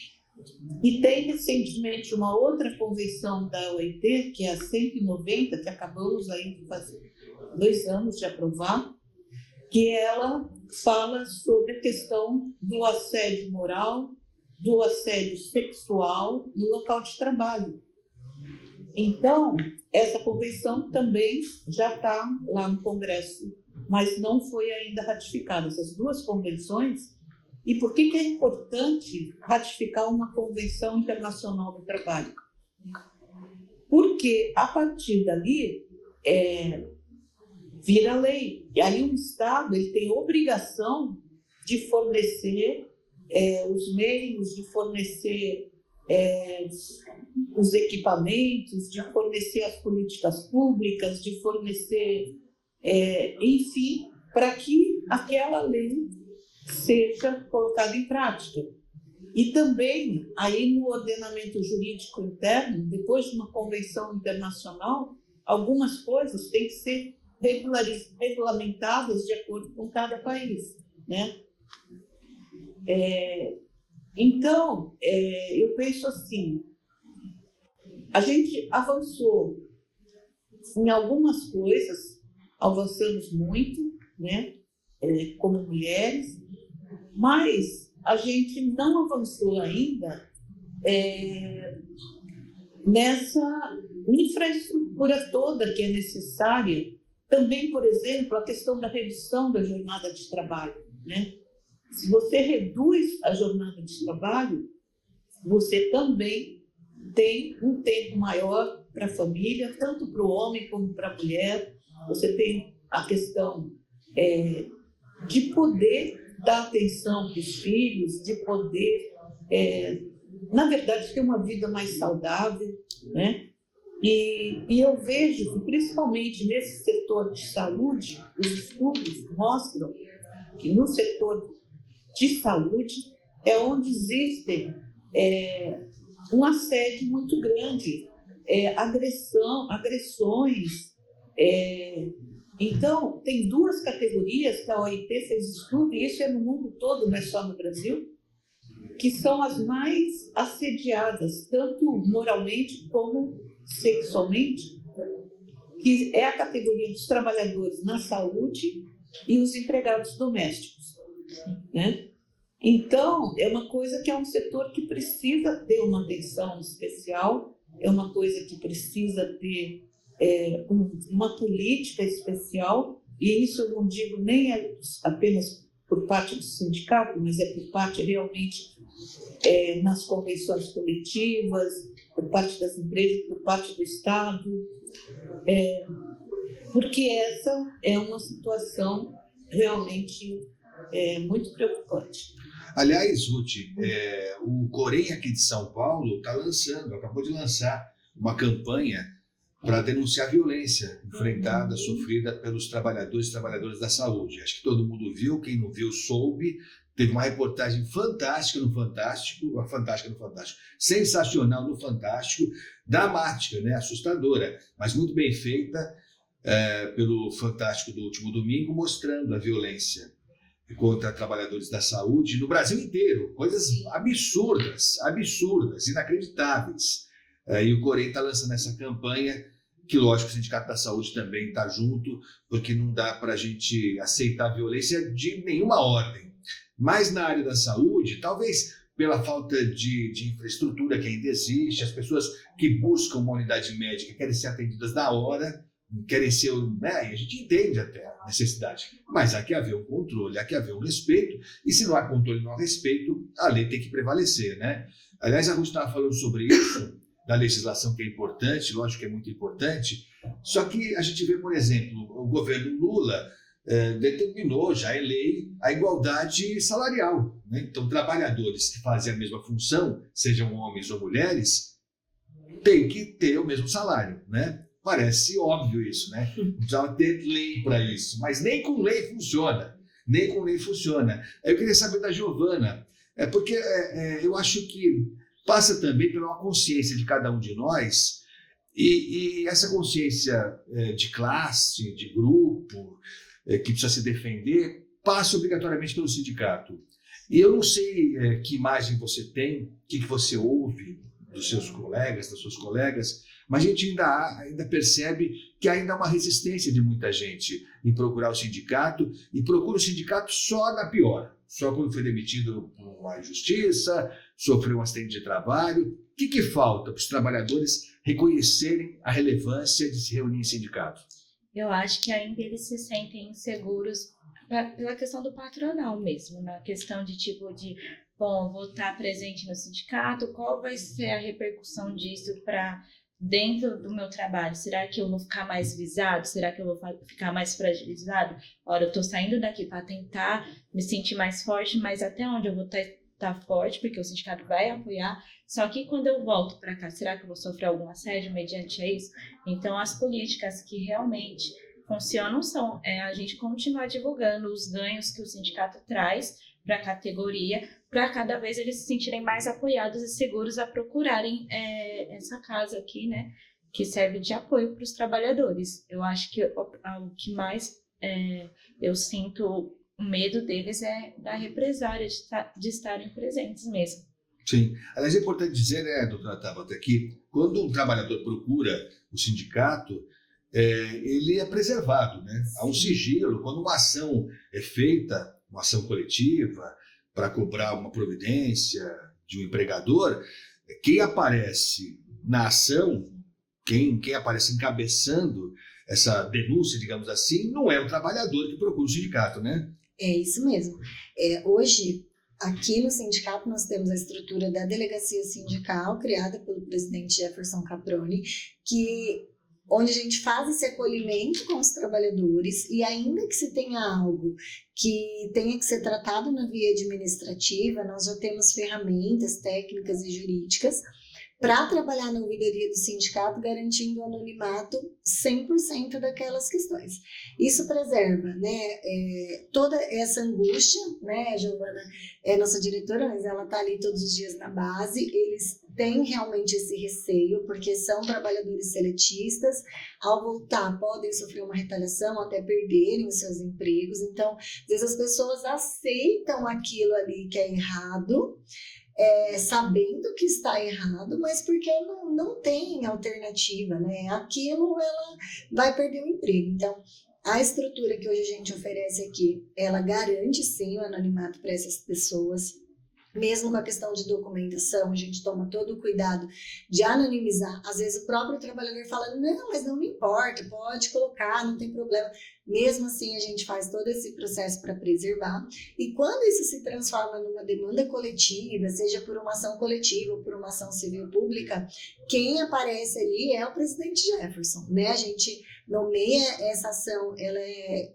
E tem recentemente uma outra convenção da OIT, que é a 190, que acabamos aí de fazer 2 anos de aprovar, que ela fala sobre a questão do assédio moral, do assédio sexual no local de trabalho. Então, essa convenção também já está lá no Congresso, mas não foi ainda ratificada. Essas 2 convenções. E por que é importante ratificar uma convenção internacional do trabalho? Porque, a partir dali, vira lei. E aí o Estado ele tem obrigação de fornecer os meios, de fornecer os equipamentos, de fornecer as políticas públicas, de fornecer, enfim, para que aquela lei seja colocada em prática. E também, aí no ordenamento jurídico interno, depois de uma convenção internacional, algumas coisas têm que ser regulamentadas de acordo com cada país, né? Então, eu penso assim, a gente avançou em algumas coisas, avançamos muito, né? Como mulheres, mas a gente não avançou ainda nessa infraestrutura toda que é necessária. Também, por exemplo, a questão da redução da jornada de trabalho, né? Se você reduz a jornada de trabalho, você também tem um tempo maior para a família, tanto para o homem como para a mulher. Você tem a questão de poder dar atenção para os filhos, de poder, na verdade, ter uma vida mais saudável, né? E eu vejo que, principalmente nesse setor de saúde, os estudos mostram que no setor de saúde é onde existem um assédio muito grande, agressões. Então, tem 2 categorias que a OIT fez estudo, e isso é no mundo todo, não é só no Brasil, que são as mais assediadas, tanto moralmente como sexualmente, que é a categoria dos trabalhadores na saúde e os empregados domésticos, né? Então, é uma coisa que é um setor que precisa ter uma atenção especial, é uma coisa que precisa ter uma política especial, e isso eu não digo nem apenas por parte do sindicato, mas é por parte realmente nas convenções coletivas, por parte das empresas, por parte do Estado, porque essa é uma situação realmente muito preocupante. Aliás, Ruth, o Corém aqui de São Paulo acabou de lançar uma campanha para denunciar a violência enfrentada, sofrida pelos trabalhadores e trabalhadoras da saúde. Acho que todo mundo viu, quem não viu soube. Teve uma reportagem fantástica no Fantástico, sensacional no Fantástico, dramática, né? Assustadora, mas muito bem feita pelo Fantástico do último domingo, mostrando a violência contra trabalhadores da saúde no Brasil inteiro. Coisas absurdas, inacreditáveis. E o Corém está lançando essa campanha, que lógico o Sindicato da Saúde também está junto, porque não dá para a gente aceitar violência de nenhuma ordem. Mas na área da saúde, talvez pela falta de infraestrutura que ainda existe, as pessoas que buscam uma unidade médica querem ser atendidas na hora, querem ser, né? E a gente entende até a necessidade, mas há que haver um controle, há que haver um respeito, e se não há controle e não há respeito, a lei tem que prevalecer, né? Aliás, a Ruth estava falando sobre isso, da legislação que é importante, lógico que é muito importante, só que a gente vê, por exemplo, o governo Lula determinou, já é lei, a igualdade salarial, né? Então, trabalhadores que fazem a mesma função, sejam homens ou mulheres, têm que ter o mesmo salário, né? Parece óbvio isso, né? Não precisava ter lei para isso, mas nem com lei funciona. Nem com lei funciona. Eu queria saber da Giovana, porque eu acho que passa também pela uma consciência de cada um de nós, e essa consciência de classe, de grupo, que precisa se defender, passa obrigatoriamente pelo sindicato. E eu não sei que imagem você tem, o que você ouve dos seus colegas, das suas colegas, mas a gente ainda percebe que ainda há uma resistência de muita gente em procurar o sindicato, e procura o sindicato só na pior, só quando foi demitido por uma injustiça, sofreu um acidente de trabalho. O que falta para os trabalhadores reconhecerem a relevância de se reunir em sindicato? Eu acho que ainda eles se sentem inseguros pela questão do patronal mesmo, na questão de bom, vou estar presente no sindicato, qual vai ser a repercussão disso para dentro do meu trabalho? Será que eu vou ficar mais visado? Será que eu vou ficar mais fragilizado? Ora, eu estou saindo daqui para tentar me sentir mais forte, mas até onde eu vou estar forte, porque o sindicato vai apoiar, só que quando eu volto para cá, será que eu vou sofrer algum assédio mediante a isso? Então, as políticas que realmente funcionam são a gente continuar divulgando os ganhos que o sindicato traz para a categoria, para cada vez eles se sentirem mais apoiados e seguros a procurarem essa casa aqui, né, que serve de apoio para os trabalhadores. Eu acho que o que mais eu sinto medo deles é da represária, de estarem presentes mesmo. Sim. Aliás, é importante dizer, né, doutora Tabata, que quando um trabalhador procura o sindicato, ele é preservado, né? Há um sigilo. Quando uma ação é feita, uma ação coletiva, para cobrar uma providência de um empregador, quem aparece na ação, quem aparece encabeçando essa denúncia, digamos assim, não é o trabalhador que procura o sindicato, né? É isso mesmo. Hoje, aqui no sindicato, nós temos a estrutura da delegacia sindical, criada pelo presidente Jefferson Caproni, onde a gente faz esse acolhimento com os trabalhadores, e ainda que se tenha algo que tenha que ser tratado na via administrativa, nós já temos ferramentas técnicas e jurídicas para trabalhar na ouvidoria do sindicato, garantindo o anonimato 100% daquelas questões. Isso preserva, né, toda essa angústia, né? A Giovana é nossa diretora, mas ela está ali todos os dias na base. Eles têm realmente esse receio, porque são trabalhadores seletistas, ao voltar podem sofrer uma retaliação, até perderem os seus empregos. Então, às vezes as pessoas aceitam aquilo ali que é errado, sabendo que está errado, mas porque não tem alternativa, né? Aquilo ela vai perder o emprego. Então, a estrutura que hoje a gente oferece aqui, ela garante sim o anonimato para essas pessoas. Mesmo com a questão de documentação, a gente toma todo o cuidado de anonimizar. Às vezes o próprio trabalhador fala, não, mas não me importa, pode colocar, não tem problema. Mesmo assim, a gente faz todo esse processo para preservar. E quando isso se transforma numa demanda coletiva, seja por uma ação coletiva ou por uma ação civil pública, quem aparece ali é o presidente Jefferson, né? A gente nomeia essa ação,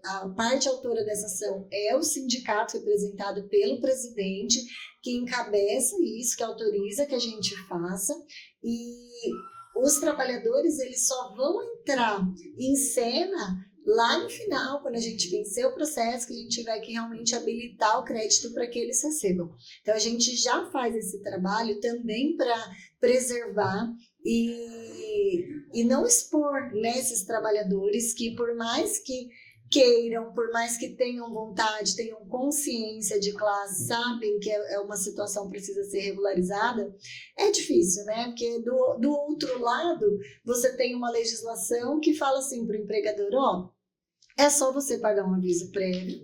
a parte autora dessa ação é o sindicato representado pelo presidente, que encabeça isso, que autoriza que a gente faça, e os trabalhadores eles só vão entrar em cena lá no final, quando a gente vencer o processo, que a gente tiver que realmente habilitar o crédito para que eles recebam. Então, a gente já faz esse trabalho também para preservar e não expor, né, esses trabalhadores que, por mais que queiram, por mais que tenham vontade, tenham consciência de classe, sabem que é uma situação que precisa ser regularizada, é difícil, né? Porque do outro lado, você tem uma legislação que fala assim para o empregador, é só você pagar um aviso prévio,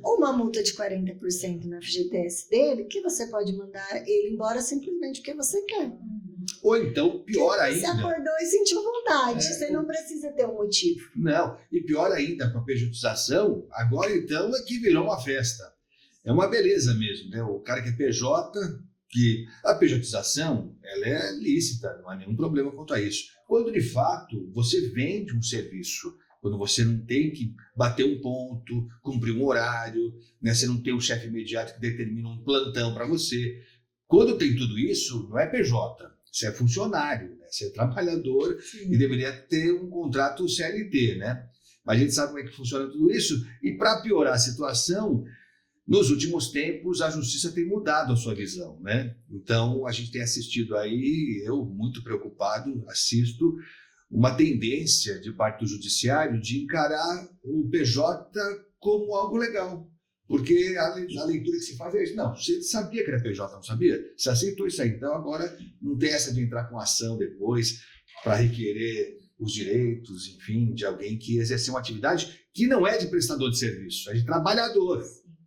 Ou uma multa de 40% no FGTS dele, que você pode mandar ele embora simplesmente porque você quer. Ou então, pior ainda... Você acordou e sentiu vontade, você não precisa ter um motivo. Não, e pior ainda, com a pejotização, agora então é que virou uma festa. É uma beleza mesmo, né? O cara que é PJ, que a pejotização, ela é lícita, não há nenhum problema quanto a isso. Quando, de fato, você vende um serviço, quando você não tem que bater um ponto, cumprir um horário, né? Você não tem um chefe imediato que determina um plantão para você. Quando tem tudo isso, não é PJ, você é funcionário, né? Você é trabalhador. Sim. E deveria ter um contrato CLT, né? Mas a gente sabe como é que funciona tudo isso. E para piorar a situação, nos últimos tempos, a justiça tem mudado a sua visão, né? Então, a gente tem assistido aí, eu muito preocupado, assisto uma tendência de parte do judiciário de encarar o PJ como algo legal. Porque a leitura que se faz é isso. Não, você sabia que era PJ, não sabia? Você aceitou isso aí. Então, agora não tem essa de entrar com ação depois para requerer os direitos, enfim, de alguém que exerceu uma atividade que não é de prestador de serviço, é de trabalhador,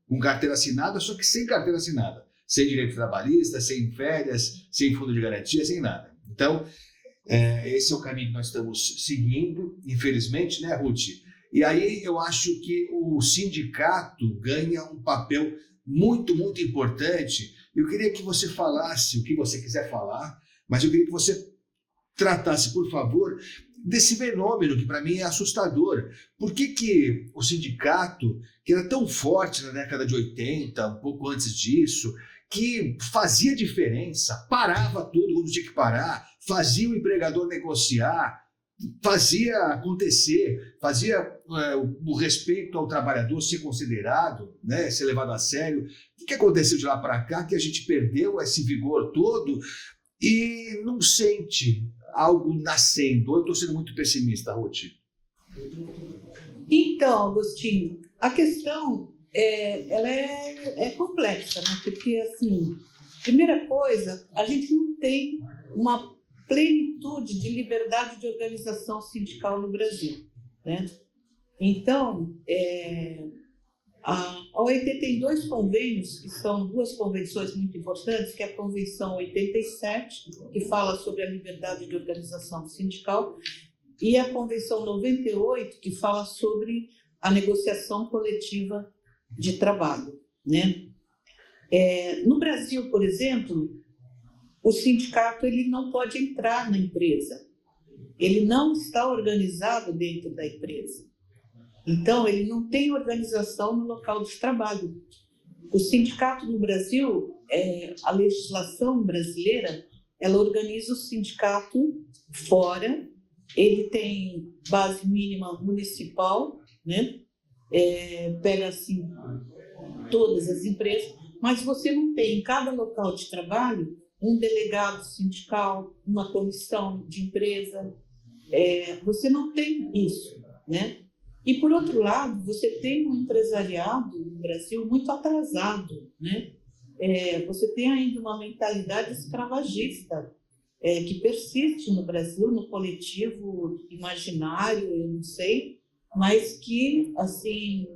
com carteira assinada, só que sem carteira assinada. Sem direito trabalhista, sem férias, sem fundo de garantia, sem nada. Então, esse é o caminho que nós estamos seguindo, infelizmente, né, Ruth? E aí eu acho que o sindicato ganha um papel muito, muito importante. Eu queria que você falasse o que você quiser falar, mas eu queria que você tratasse, por favor, desse fenômeno que para mim é assustador. Por que o sindicato, que era tão forte na década de 80, um pouco antes disso, que fazia diferença, parava tudo quando tinha que parar, fazia o empregador negociar, fazia acontecer, fazia o respeito ao trabalhador ser considerado, né, ser levado a sério. O que aconteceu de lá para cá que a gente perdeu esse vigor todo e não sente algo nascendo? Eu estou sendo muito pessimista, Ruth. Então, Agostinho, a questão ela é complexa, né? Porque, assim, primeira coisa, a gente não tem uma plenitude de liberdade de organização sindical no Brasil, né? Então, a OIT tem dois convênios, que são duas convenções muito importantes, que é a Convenção 87, que fala sobre a liberdade de organização sindical, e a Convenção 98, que fala sobre a negociação coletiva de trabalho, né? No Brasil, por exemplo, o sindicato ele não pode entrar na empresa, ele não está organizado dentro da empresa. Então, ele não tem organização no local de trabalho. O sindicato no Brasil, a legislação brasileira, ela organiza o sindicato fora, ele tem base mínima municipal, né? Pega assim todas as empresas, mas você não tem em cada local de trabalho um delegado sindical, uma comissão de empresa, você não tem isso, né? E, por outro lado, você tem um empresariado no Brasil muito atrasado, né? Você tem ainda uma mentalidade escravagista que persiste no Brasil, no coletivo imaginário, eu não sei, mas que, assim,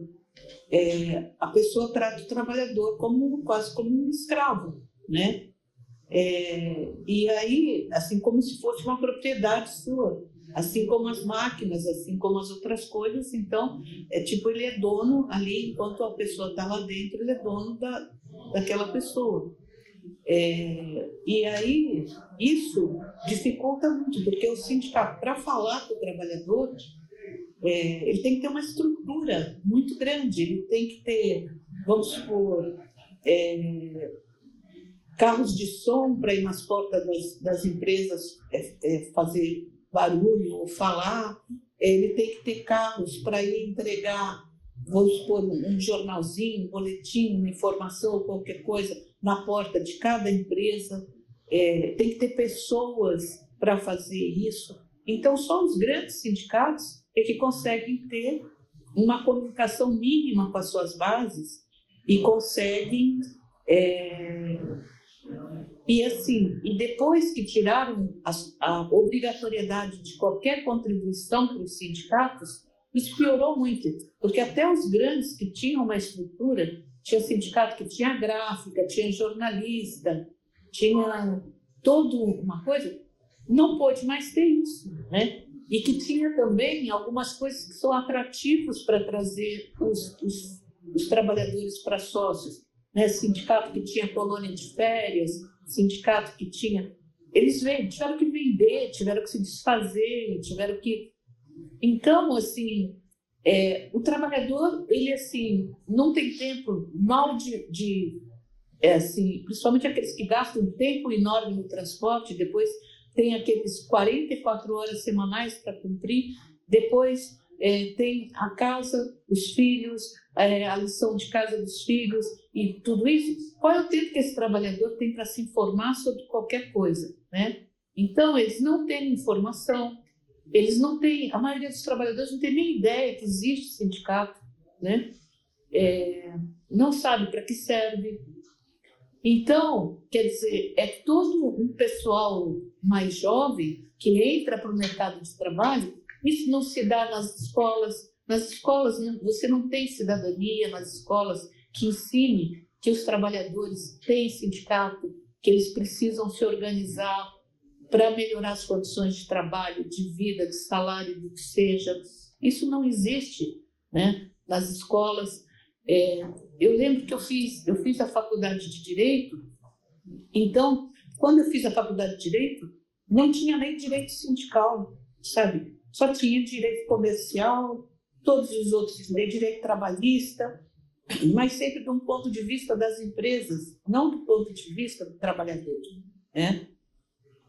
a pessoa trata o trabalhador quase como um escravo, né? E aí, assim, como se fosse uma propriedade sua, assim como as máquinas, assim como as outras coisas. Então, tipo, ele é dono ali, enquanto a pessoa está lá dentro, ele é dono daquela pessoa. E aí, isso dificulta muito, porque o sindicato, para falar com o trabalhador, ele tem que ter uma estrutura muito grande, ele tem que ter, vamos supor, carros de som para ir nas portas das empresas fazer barulho ou falar, ele tem que ter carros para ir entregar, vamos supor, um jornalzinho, um boletim, uma informação, qualquer coisa, na porta de cada empresa, tem que ter pessoas para fazer isso. Então, só os grandes sindicatos que conseguem ter uma comunicação mínima com as suas bases e conseguem... E assim, e depois que tiraram a obrigatoriedade de qualquer contribuição para os sindicatos, isso piorou muito, porque até os grandes que tinham uma estrutura, tinha sindicato que tinha gráfica, tinha jornalista, tinha toda uma coisa, não pôde mais ter isso, né? E que tinha também algumas coisas que são atrativos para trazer os trabalhadores para sócios, né? Sindicato que tinha colônia de férias, sindicato que tinha... Eles tiveram que vender, tiveram que se desfazer, tiveram que... Então, assim, o trabalhador, ele, assim, não tem tempo mal assim, principalmente aqueles que gastam um tempo enorme no transporte, depois tem aqueles 44 horas semanais para cumprir, depois tem a casa, os filhos, a lição de casa dos filhos e tudo isso. Qual é o tempo que esse trabalhador tem para se informar sobre qualquer coisa, né? Então, eles não têm informação, eles não têm, a maioria dos trabalhadores não tem nem ideia que existe sindicato, né? Não sabe para que serve. Então, quer dizer, é todo um pessoal mais jovem que entra para o mercado de trabalho. Isso não se dá nas escolas. Nas escolas, você não tem cidadania nas escolas que ensine que os trabalhadores têm sindicato, que eles precisam se organizar para melhorar as condições de trabalho, de vida, de salário, do que seja. Isso não existe, né, nas escolas. Eu lembro que eu fiz a faculdade de Direito, então, quando eu fiz a faculdade de Direito, não tinha nem direito sindical, sabe? Só tinha direito comercial, todos os outros, direito trabalhista, mas sempre de um ponto de vista das empresas, não do ponto de vista do trabalhador, né?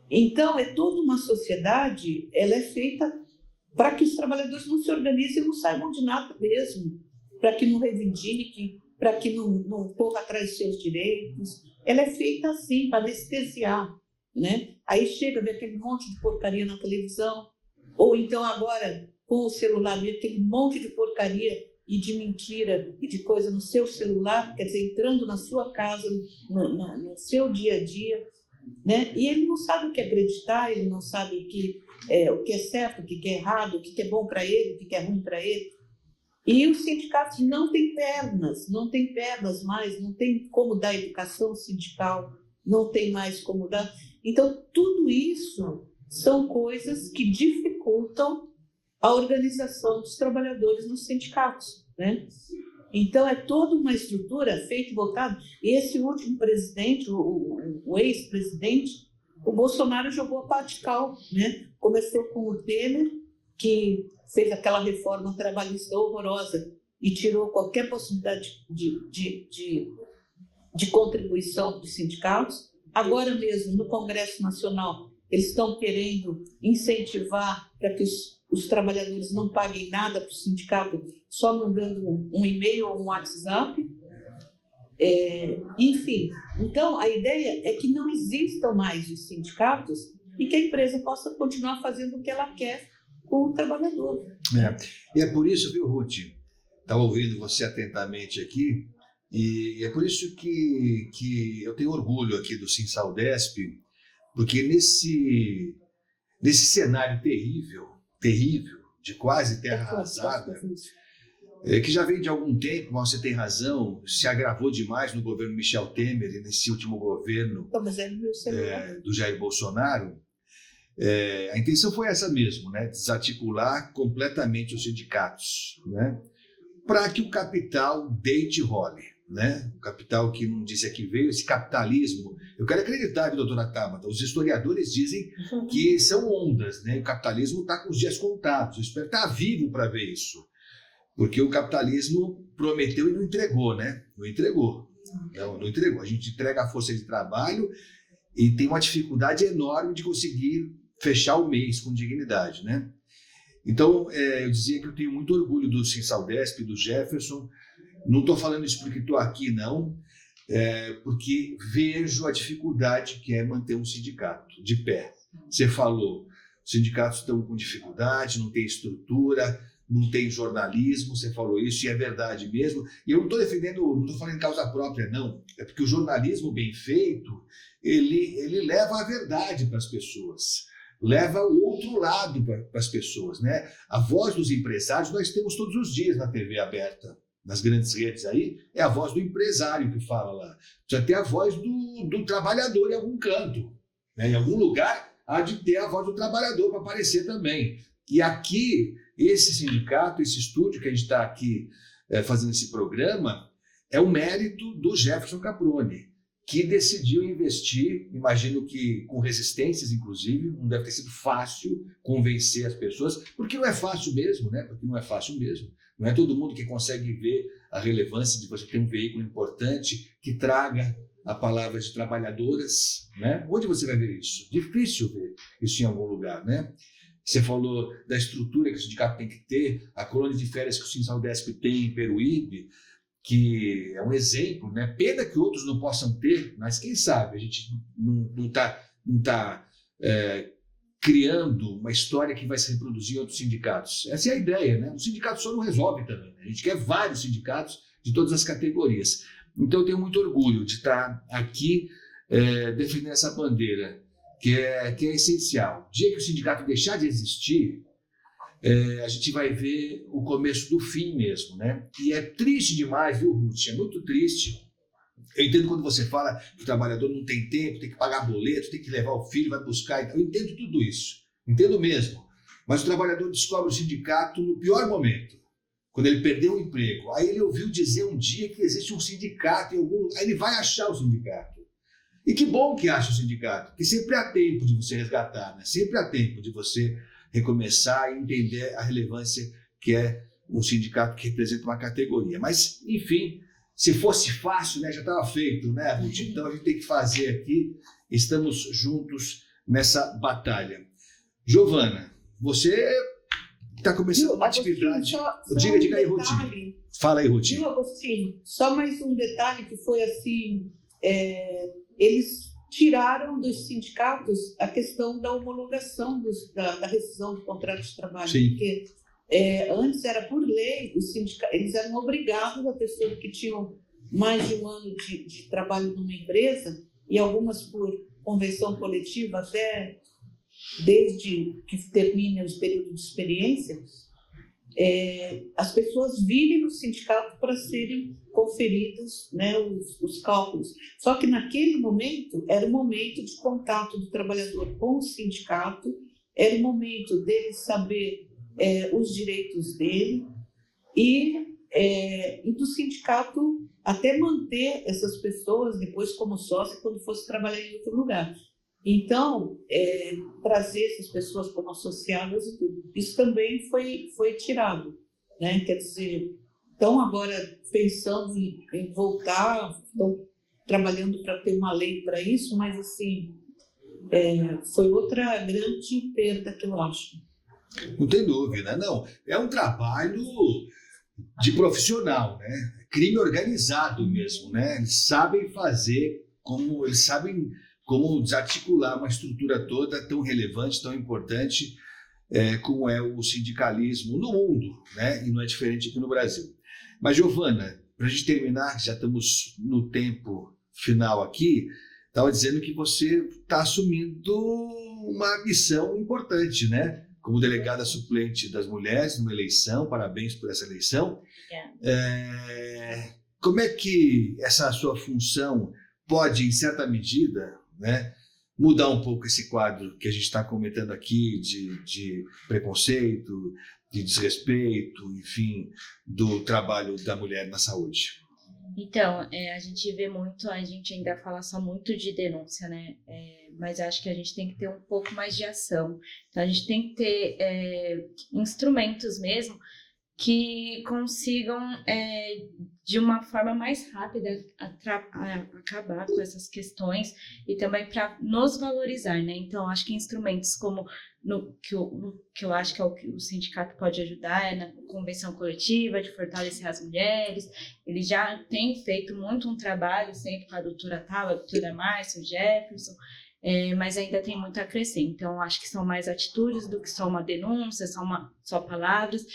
Então, toda uma sociedade, ela é feita para que os trabalhadores não se organizem e não saibam de nada mesmo, para que não reivindiquem, para que não corra atrás dos seus direitos. Ela é feita assim, para anestesiar, né? Aí chega a ver aquele monte de porcaria na televisão, ou então agora, com o celular, vê aquele monte de porcaria e de mentira e de coisa no seu celular, quer dizer, entrando na sua casa, no seu dia a dia, né? E ele não sabe o que acreditar, ele não sabe o que é certo, o que é errado, o que é bom para ele, o que é ruim para ele. E os sindicatos não têm pernas mais, não tem como dar educação sindical, não tem mais como dar. Então, tudo isso são coisas que dificultam a organização dos trabalhadores nos sindicatos, né? Então, é toda uma estrutura feita e voltada. E esse último presidente, o ex-presidente, o Bolsonaro jogou a pá de cal, né? Começou com o Temer, que fez aquela reforma trabalhista horrorosa e tirou qualquer possibilidade de contribuição dos sindicatos. Agora mesmo, no Congresso Nacional, eles estão querendo incentivar para que os trabalhadores não paguem nada para o sindicato, só mandando um e-mail ou um WhatsApp. Enfim, então a ideia é que não existam mais os sindicatos e que a empresa possa continuar fazendo o que ela quer com o trabalhador. E é por isso, viu, Ruth? Estava ouvindo você atentamente aqui, e é por isso que eu tenho orgulho aqui do Sinsaldesp, porque nesse cenário terrível, de quase terra arrasada, que já vem de algum tempo, mas você tem razão, se agravou demais no governo Michel Temer e nesse último governo do Jair Bolsonaro. A intenção foi essa mesmo, né? Desarticular completamente os sindicatos, né? Para que o capital deite e role, né? O capital que não disse aqui veio, esse capitalismo. Eu quero acreditar, doutora Tabata, os historiadores dizem que são ondas, né? O capitalismo está com os dias contados. Eu espero estar vivo para ver isso, porque o capitalismo prometeu e não entregou, né? Não entregou. A gente entrega a força de trabalho e tem uma dificuldade enorme de conseguir fechar o mês com dignidade, né? Então, eu dizia que eu tenho muito orgulho do Sinsaldesp, do Jefferson. Não estou falando isso porque estou aqui, não, porque vejo a dificuldade que é manter um sindicato de pé. Você falou, os sindicatos estão com dificuldade, não tem estrutura, não tem jornalismo, você falou isso, e é verdade mesmo. E eu não estou defendendo, não estou falando em causa própria, não. É porque o jornalismo bem feito, ele leva a verdade para as pessoas. leva o outro lado para as pessoas, né? A voz dos empresários nós temos todos os dias na TV aberta, nas grandes redes aí, é a voz do empresário que fala lá. Precisa ter a voz do trabalhador em algum canto, né? Em algum lugar há de ter a voz do trabalhador para aparecer também. E aqui, esse sindicato, esse estúdio que a gente está aqui fazendo esse programa, é o mérito do Jefferson Caproni, que decidiu investir, imagino que com resistências, inclusive, não deve ter sido fácil convencer as pessoas, porque não é fácil mesmo, né? Porque não é fácil mesmo. Não é todo mundo que consegue ver a relevância de você ter um veículo importante que traga a palavra de trabalhadoras, né? Onde você vai ver isso? Difícil ver isso em algum lugar, né? Você falou da estrutura que o sindicato tem que ter, a colônia de férias que o Sinsaudesp tem em Peruíbe, que é um exemplo, né? Pena que outros não possam ter, mas quem sabe a gente não tá criando uma história que vai se reproduzir em outros sindicatos. Essa é a ideia, né? O sindicato só não resolve também, né? A gente quer vários sindicatos de todas as categorias. Então eu tenho muito orgulho de estar aqui defendendo essa bandeira, que é essencial. O dia que o sindicato deixar de existir, a gente vai ver o começo do fim mesmo, né? E é triste demais, viu, Ruth? É muito triste. Eu entendo quando você fala que o trabalhador não tem tempo, tem que pagar boleto, tem que levar o filho, vai buscar. Eu entendo tudo isso. Entendo mesmo. Mas o trabalhador descobre o sindicato no pior momento, quando ele perdeu o emprego. Aí ele ouviu dizer um dia que existe um sindicato em algum lugar. Aí ele vai achar o sindicato. E que bom que acha o sindicato, que sempre há tempo de você resgatar, né? Sempre há tempo de você recomeçar e entender a relevância que é um sindicato que representa uma categoria. Mas, enfim, se fosse fácil, né, já estava feito, né, Ruth? Então a gente tem que fazer aqui, estamos juntos nessa batalha. Giovana, você está começando uma atividade. Diga aí, Ruth. Fala aí, Ruth. Viu, Agostinho? Só mais um detalhe que foi assim, eles tiraram dos sindicatos a questão da homologação da rescisão do contrato de trabalho. Sim. Porque antes era por lei, eles eram obrigados, a pessoas que tinham mais de um ano de trabalho numa empresa, e algumas por convenção coletiva, até desde que termine os períodos de experiência, as pessoas virem no sindicato para serem conferidos, né, os cálculos. Só que naquele momento era o momento de contato do trabalhador com o sindicato, era o momento dele saber os direitos dele e do sindicato até manter essas pessoas depois como sócio quando fosse trabalhar em outro lugar. Então, trazer essas pessoas como associadas e tudo. Isso também foi tirado, né? Quer dizer, estão agora pensando em voltar, estão trabalhando para ter uma lei para isso, mas assim, foi outra grande perda que eu acho. Não tem dúvida, não. É um trabalho de profissional, né? Crime organizado mesmo, né? Eles sabem fazer, eles sabem como desarticular uma estrutura toda tão relevante, tão importante como é o sindicalismo no mundo, né? E não é diferente aqui no Brasil. Mas, Giovana, para a gente terminar, já estamos no tempo final aqui, estava dizendo que você está assumindo uma missão importante, né? Como delegada suplente das mulheres numa eleição, parabéns por essa eleição. Como é que essa sua função pode, em certa medida, né, mudar um pouco esse quadro que a gente está comentando aqui de preconceito, de desrespeito, enfim, do trabalho da mulher na saúde? Então, a gente vê muito, a gente ainda fala só muito de denúncia, né? Mas acho que a gente tem que ter um pouco mais de ação. Então, a gente tem que ter instrumentos mesmo que consigam, de uma forma mais rápida, acabar com essas questões e também para nos valorizar, né? Então, acho que instrumentos como que eu acho que é o que o sindicato pode ajudar na convenção coletiva, de fortalecer as mulheres. Ele já tem feito muito um trabalho sempre com a doutora Tal, a doutora Márcia, o Jefferson, mas ainda tem muito a crescer. Então, acho que são mais atitudes do que só uma denúncia, só palavras.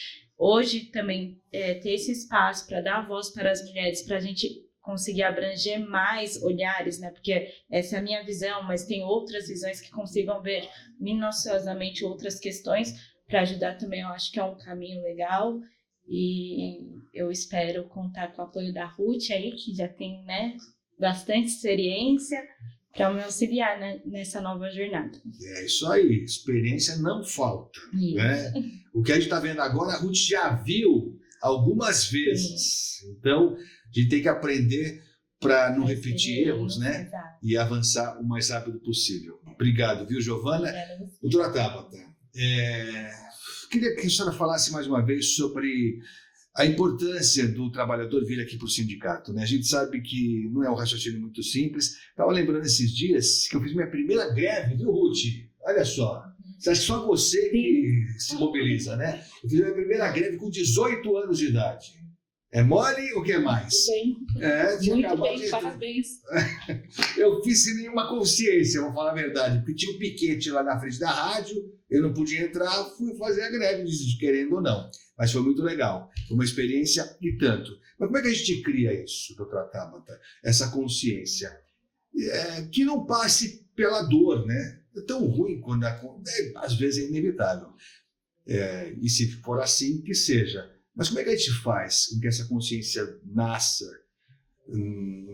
Hoje também ter esse espaço para dar voz para as mulheres, para a gente conseguir abranger mais olhares, né? Porque essa é a minha visão, mas tem outras visões que consigam ver minuciosamente outras questões para ajudar também. Eu acho que é um caminho legal e eu espero contar com o apoio da Ruth aí, que já tem, né, bastante experiência para me auxiliar, né, nessa nova jornada. É isso aí, experiência não falta. Né? O que a gente está vendo agora, a Ruth já viu algumas vezes. Então, a gente tem que aprender para não repetir erros, né? Exato. E avançar o mais rápido possível. Obrigado, viu, Giovana? Doutora Tabata, queria que a senhora falasse mais uma vez sobre a importância do trabalhador vir aqui para o sindicato, né? A gente sabe que não é um raciocínio muito simples. Estava lembrando esses dias que eu fiz minha primeira greve, viu, Ruth? Olha só. Você acha que só você que se mobiliza, né? Eu fiz minha primeira greve com 18 anos de idade. É mole ou quer mais? Muito bem, parabéns. Eu fiz sem nenhuma consciência, vou falar a verdade, porque tinha um piquete lá na frente da rádio, eu não podia entrar, fui fazer a greve, querendo ou não. Mas foi muito legal, foi uma experiência e tanto. Mas como é que a gente cria isso, doutora Tabata? Essa consciência? Que não passe pela dor, né? É tão ruim quando às vezes é inevitável. E se for assim, que seja. Mas como é que a gente faz com que essa consciência nasça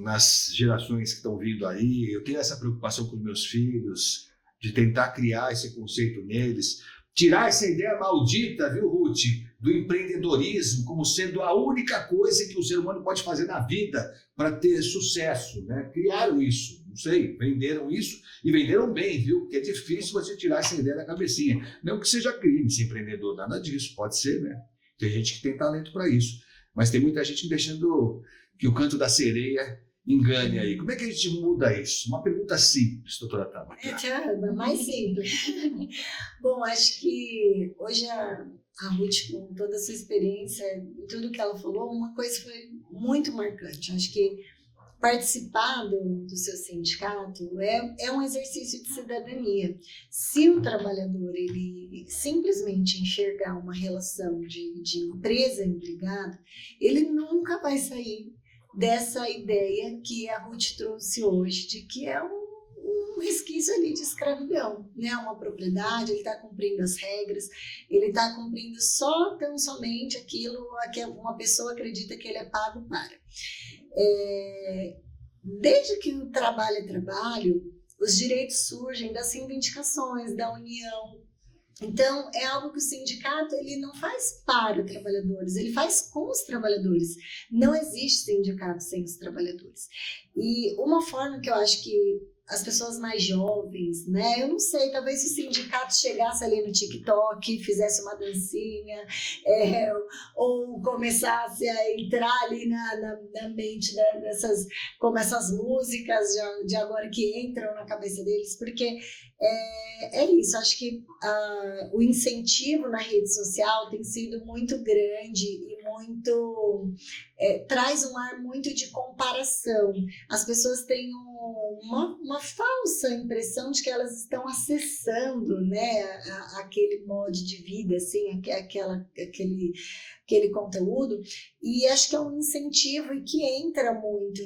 nas gerações que estão vindo aí? Eu tenho essa preocupação com os meus filhos, de tentar criar esse conceito neles, tirar essa ideia maldita, viu, Ruth, do empreendedorismo como sendo a única coisa que o ser humano pode fazer na vida para ter sucesso, né? Criaram isso, não sei, venderam isso e venderam bem, viu? Porque é difícil você tirar essa ideia da cabecinha. Não que seja crime ser empreendedor, nada disso, pode ser, né? Tem gente que tem talento para isso, mas tem muita gente deixando que o canto da sereia engane aí. Como é que a gente muda isso? Uma pergunta simples, doutora Tabata. Mais simples. Bom, acho que hoje a Ruth, com toda a sua experiência e tudo que ela falou, uma coisa foi muito marcante. Acho que participar do seu sindicato é um exercício de cidadania. Se o trabalhador ele simplesmente enxergar uma relação de empresa-empregado, ele nunca vai sair dessa ideia que a Ruth trouxe hoje, de que é um resquício ali de escravidão, né? Uma propriedade, ele está cumprindo as regras, ele está cumprindo tão somente aquilo a que uma pessoa acredita que ele é pago para. Desde que o trabalho é trabalho, os direitos surgem das reivindicações, da união. Então, é algo que o sindicato ele não faz para os trabalhadores, ele faz com os trabalhadores. Não existe sindicato sem os trabalhadores. E uma forma que eu acho que as pessoas mais jovens, né? Eu não sei, talvez se o sindicato chegasse ali no TikTok, fizesse uma dancinha, ou começasse a entrar ali na mente dessas, como essas músicas de agora que entram na cabeça deles, porque é isso, acho que o incentivo na rede social tem sido muito grande e muito traz um ar muito de comparação. As pessoas têm uma falsa impressão de que elas estão acessando, né, aquele modo de vida, assim, aquele conteúdo, e acho que é um incentivo e que entra muito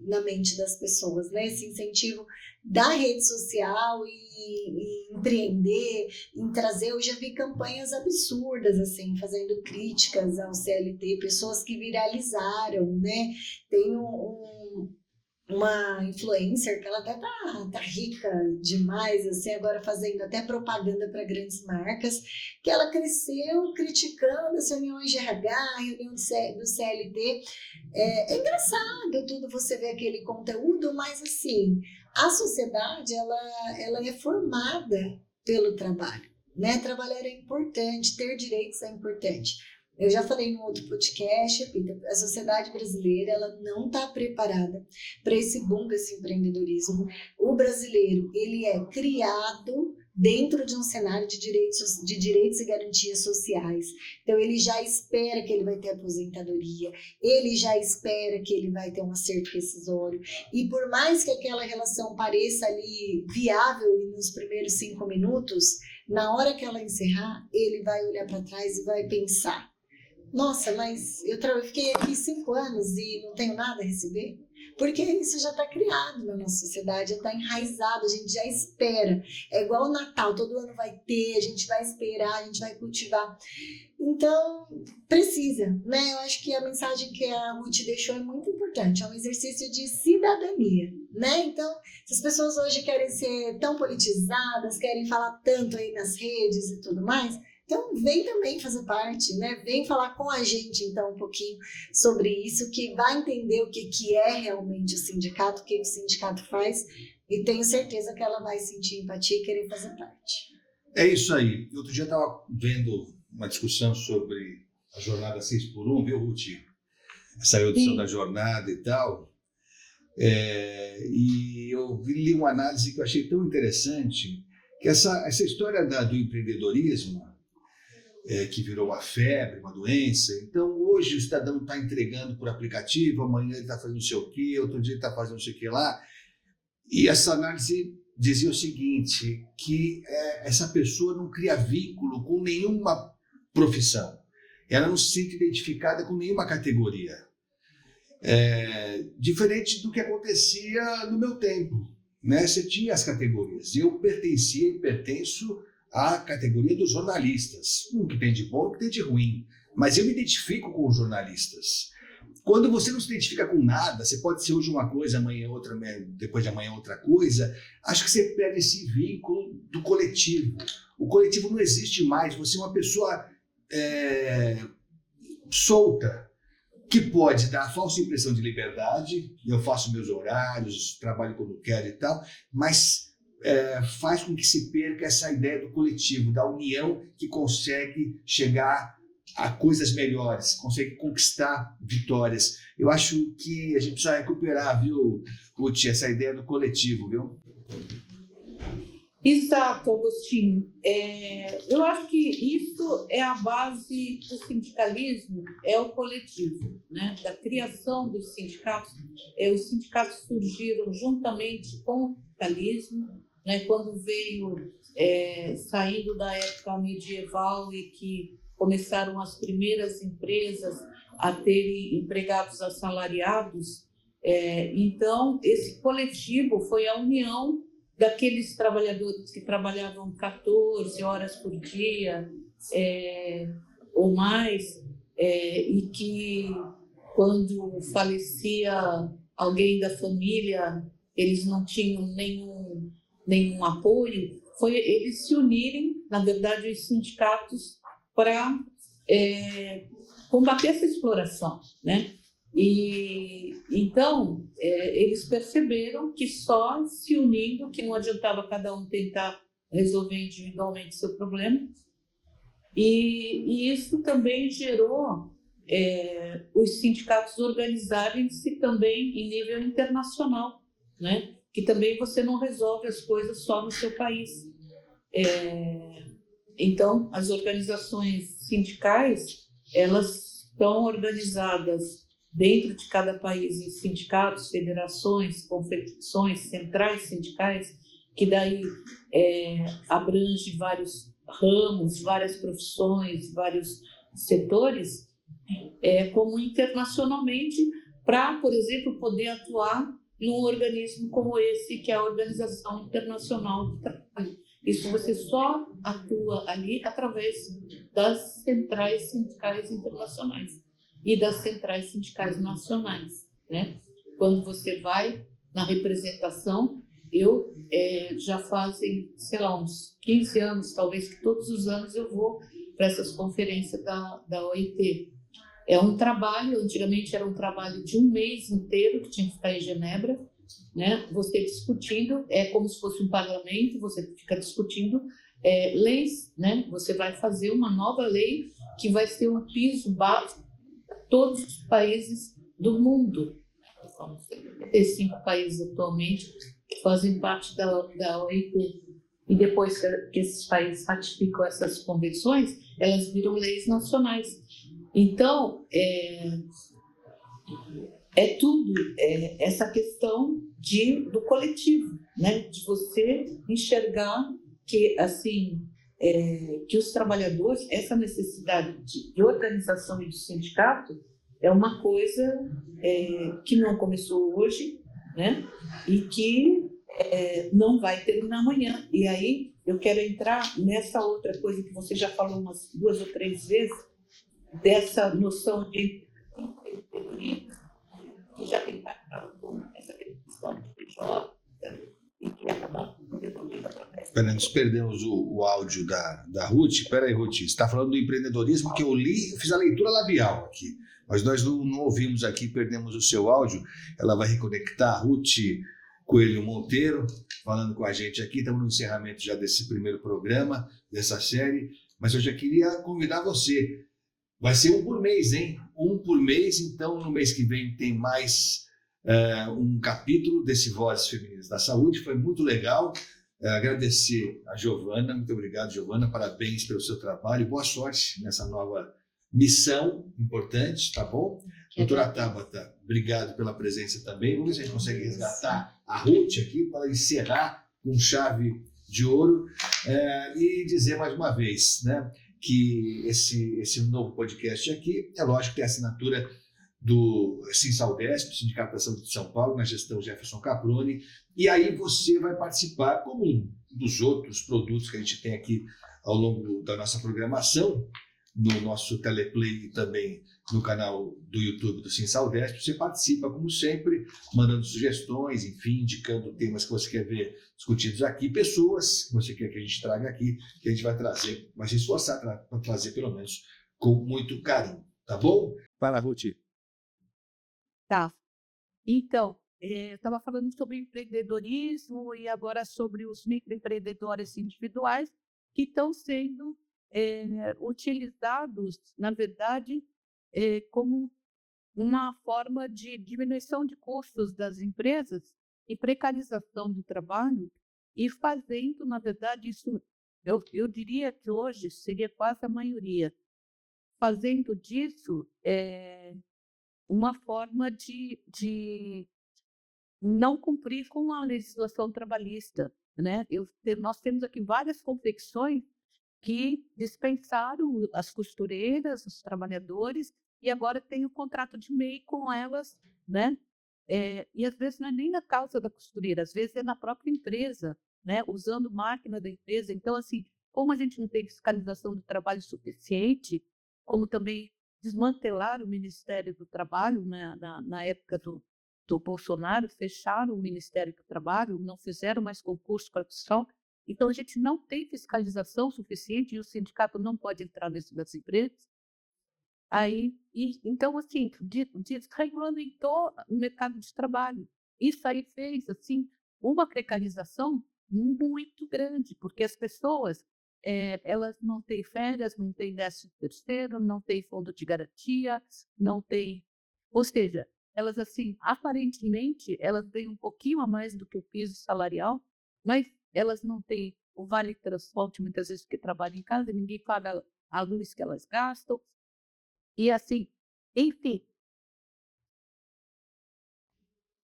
na mente das pessoas, né, esse incentivo da rede social e empreender, em trazer. Eu já vi campanhas absurdas, assim, fazendo críticas ao CLT, pessoas que viralizaram, né? Tem uma influencer que ela até tá rica demais, assim, agora fazendo até propaganda para grandes marcas, que ela cresceu criticando as reuniões de RH, a reunião do CLT. É engraçado tudo você ver aquele conteúdo, mas assim, a sociedade ela é formada pelo trabalho, né? Trabalhar é importante, ter direitos é importante. Eu já falei no outro podcast, a sociedade brasileira ela não está preparada para esse boom desse empreendedorismo. O brasileiro ele é criado dentro de um cenário de direitos e garantias sociais. Então, ele já espera que ele vai ter aposentadoria, ele já espera que ele vai ter um acerto rescisório. E por mais que aquela relação pareça ali viável nos primeiros 5 minutos, na hora que ela encerrar, ele vai olhar para trás e vai pensar: nossa, mas eu fiquei aqui 5 anos e não tenho nada a receber? Porque isso já está criado na nossa sociedade, já está enraizado, a gente já espera. É igual o Natal, todo ano vai ter, a gente vai esperar, a gente vai cultivar. Então, precisa, né? Eu acho que a mensagem que a Ruth deixou é muito importante, é um exercício de cidadania, né? Então, se as pessoas hoje querem ser tão politizadas, querem falar tanto aí nas redes e tudo mais, então vem também fazer parte, né? Vem falar com a gente, então, um pouquinho sobre isso, que vai entender o que é realmente o sindicato, o que o sindicato faz, e tenho certeza que ela vai sentir empatia e querer fazer parte. É isso aí. Outro dia eu estava vendo uma discussão sobre a jornada 6x1, viu, Ruth? Essa redução da jornada e tal. E eu li uma análise que eu achei tão interessante, que essa história do empreendedorismo, que virou uma febre, uma doença. Então, hoje o cidadão está entregando por aplicativo, amanhã ele está fazendo não sei o quê, outro dia ele está fazendo não sei o quê lá. E essa análise dizia o seguinte, que essa pessoa não cria vínculo com nenhuma profissão. Ela não se sente identificada com nenhuma categoria. Diferente do que acontecia no meu tempo, né? Você tinha as categorias. Eu pertencia e pertenço à categoria dos jornalistas. O que tem de bom, o que tem de ruim. Mas eu me identifico com os jornalistas. Quando você não se identifica com nada, você pode ser hoje uma coisa, amanhã outra, depois de amanhã outra coisa, acho que você perde esse vínculo do coletivo. O coletivo não existe mais. Você é uma pessoa solta, que pode dar a falsa impressão de liberdade. Eu faço meus horários, trabalho quando quero e tal, mas faz com que se perca essa ideia do coletivo, da união que consegue chegar a coisas melhores, consegue conquistar vitórias. Eu acho que a gente precisa recuperar, viu, Ruth, essa ideia do coletivo, viu? Exato, Agostinho. Eu acho que isso é a base do sindicalismo, é o coletivo, né? Da criação dos sindicatos. Os sindicatos surgiram juntamente com o capitalismo, né? Quando veio saindo da época medieval e que começaram as primeiras empresas a terem empregados assalariados. Então, esse coletivo foi a união daqueles trabalhadores que trabalhavam 14 horas por dia ou mais, e que, quando falecia alguém da família, eles não tinham nenhum apoio. Foi eles se unirem, na verdade, os sindicatos, para combater essa exploração, né? E então eles perceberam que só se unindo, que não adiantava cada um tentar resolver individualmente seu problema, e isso também gerou os sindicatos organizarem-se também em nível internacional, né? Que também você não resolve as coisas só no seu país. Então, as organizações sindicais, elas estão organizadas dentro de cada país em sindicatos, federações, confederações, centrais sindicais, que daí abrange vários ramos, várias profissões, vários setores, como internacionalmente, para, por exemplo, poder atuar num organismo como esse, que é a Organização Internacional do Trabalho. Isso você só atua ali através das centrais sindicais internacionais e das centrais sindicais nacionais, né? Quando você vai na representação, eu já fazem, sei lá, uns 15 anos, talvez, que todos os anos eu vou para essas conferências da OIT. É um trabalho, antigamente era um trabalho de um mês inteiro, que tinha que ficar em Genebra, né? Você discutindo, como se fosse um parlamento, você fica discutindo leis, né? Você vai fazer uma nova lei que vai ser um piso básico para todos os países do mundo. São 75 países atualmente que fazem parte da OIT. E depois que esses países ratificam essas convenções, elas viram leis nacionais. Então, tudo essa questão do coletivo, né? De você enxergar que, assim, que os trabalhadores, essa necessidade de organização e de sindicato é uma coisa que não começou hoje, né? E que não vai terminar amanhã. E aí eu quero entrar nessa outra coisa que você já falou umas 2 ou 3 vezes, dessa noção de que já tem essa questão de jovem e que acaba evoluindo através. Espera, nós perdemos o áudio da Ruth. Espera aí, Ruth, você está falando do empreendedorismo que eu li, eu fiz a leitura labial aqui, mas nós não ouvimos aqui, perdemos o seu áudio. Ela vai reconectar, a Ruth Coelho Monteiro, falando com a gente aqui. Estamos no encerramento já desse primeiro programa, dessa série, mas eu já queria convidar você. Vai ser um por mês, hein? Um por mês, então no mês que vem tem mais um capítulo desse Vozes Femininas da Saúde. Foi muito legal. Agradecer a Giovana, muito obrigado, Giovana, parabéns pelo seu trabalho, boa sorte nessa nova missão importante, tá bom? Doutora Tabata, obrigado pela presença também. Vamos ver se a gente consegue resgatar a Ruth aqui para encerrar com chave de ouro e dizer mais uma vez, né, que esse novo podcast aqui, é lógico que tem a assinatura do Sinsaldesp, Sindicato da Saúde de São Paulo, na gestão Jefferson Caproni, e aí você vai participar, como dos outros produtos que a gente tem aqui ao longo da nossa programação, no nosso Teleplay e também no canal do YouTube do Sinsaldesp. Você participa, como sempre, mandando sugestões, enfim, indicando temas que você quer ver discutidos aqui, pessoas que você quer que a gente traga aqui, que a gente vai trazer, vai se esforçar para trazer, pelo menos, com muito carinho, tá bom? Para, Ruth. Tá. Então, eu estava falando sobre empreendedorismo e agora sobre os microempreendedores individuais que estão sendo utilizados, na verdade, como uma forma de diminuição de custos das empresas e precarização do trabalho e fazendo, na verdade, isso, eu diria que hoje seria quase a maioria, fazendo disso uma forma de não cumprir com a legislação trabalhista, né? Nós temos aqui várias confecções que dispensaram as costureiras, os trabalhadores, e agora tem o contrato de MEI com elas, né? E às vezes não é nem na causa da costureira, às vezes é na própria empresa, né? Usando máquina da empresa. Então, assim, como a gente não tem fiscalização do trabalho suficiente, como também desmantelaram o Ministério do Trabalho, né? Na época do Bolsonaro, fecharam o Ministério do Trabalho, não fizeram mais concurso para profissão. Então, a gente não tem fiscalização suficiente e o sindicato não pode entrar nessas empresas. Então, assim, desregulamentou o mercado de trabalho. Isso aí fez, assim, uma precarização muito grande, porque as pessoas, elas não têm férias, não têm 13º, não têm fundo de garantia, não têm... Ou seja, elas, assim, aparentemente, elas ganham um pouquinho a mais do que o piso salarial, mas elas não têm o vale transporte, muitas vezes, porque trabalham em casa, ninguém paga a luz que elas gastam. E assim, enfim,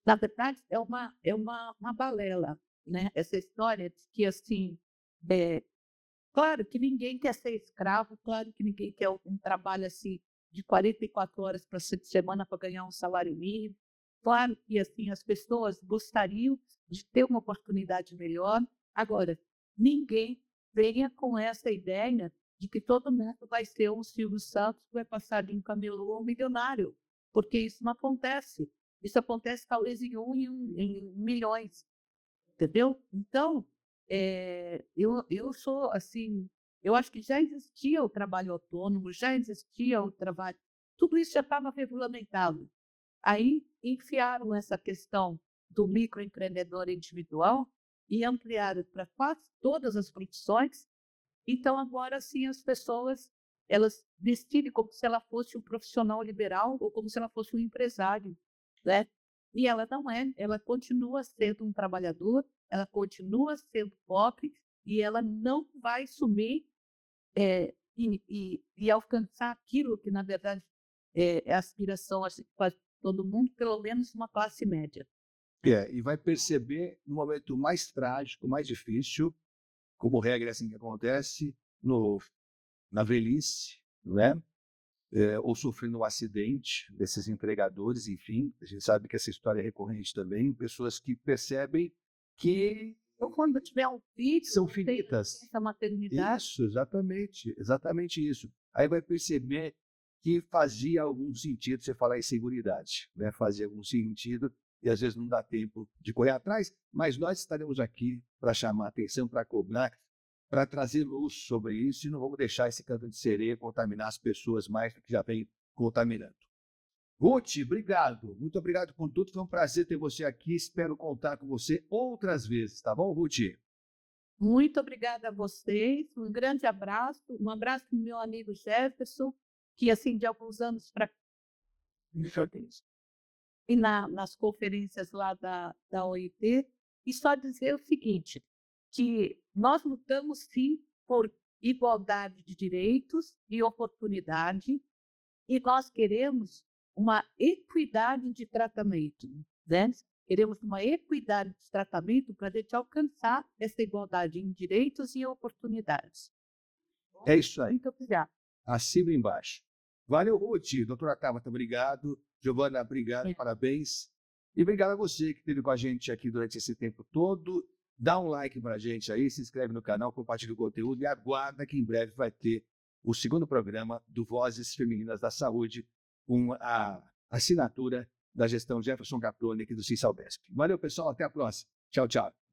na verdade, é uma balela, né? Essa história de que, assim, claro que ninguém quer ser escravo, claro que ninguém quer um trabalho, assim, de 44 horas para semana para ganhar um salário mínimo. Claro que, assim, as pessoas gostariam de ter uma oportunidade melhor. Agora, ninguém venha com essa ideia de que todo mundo vai ser um Silvio Santos que vai passar de um camelô a um milionário, porque isso não acontece. Isso acontece talvez em milhões, entendeu? Então, eu sou assim, eu acho que já existia o trabalho autônomo, já existia o trabalho, tudo isso já estava regulamentado. Aí enfiaram essa questão do microempreendedor individual e ampliaram para quase todas as profissões. Então, agora sim, as pessoas, elas decidem como se ela fosse um profissional liberal ou como se ela fosse um empresário, né? E ela não é, ela continua sendo um trabalhador, ela continua sendo pobre e ela não vai sumir e alcançar aquilo que, na verdade, é a aspiração de quase todo mundo, pelo menos uma classe média. E vai perceber no momento mais trágico, mais difícil, como regra é assim que acontece, na velhice, né? Ou sofrendo um acidente desses entregadores, enfim. A gente sabe que essa história é recorrente também. Pessoas que percebem que Então, quando tiver um filho, são tem finitas. essa maternidade, Isso, exatamente isso. Aí vai perceber que fazia algum sentido você falar em seguridade, né? Fazia algum sentido e às vezes não dá tempo de correr atrás, mas nós estaremos aqui para chamar atenção, para cobrar, para trazer luz sobre isso e não vamos deixar esse canto de sereia contaminar as pessoas mais do que já vem contaminando. Ruth, obrigado. Muito obrigado por tudo. Foi um prazer ter você aqui. Espero contar com você outras vezes, tá bom, Ruth? muito obrigada a vocês, um grande abraço, um abraço para o meu amigo Jefferson, que assim, de alguns anos para e nas conferências lá da OIT, e só dizer o seguinte, que nós lutamos sim por igualdade de direitos e oportunidade, e nós queremos uma equidade de tratamento, né? Queremos uma equidade de tratamento para a gente alcançar essa igualdade em direitos e oportunidades. É isso aí. Muito obrigada. Acima e embaixo. Valeu, Ruth. Doutora Tabata, obrigado. Giovana, obrigado, parabéns. E obrigado a você que esteve com a gente aqui durante esse tempo todo. Dá um like para a gente aí, se inscreve no canal, compartilha o conteúdo e aguarda que em breve vai ter o segundo programa do Vozes Femininas da Saúde, com a assinatura da gestão Jefferson Caproni aqui do CISALBESP. Valeu, pessoal. Até a próxima. Tchau, tchau.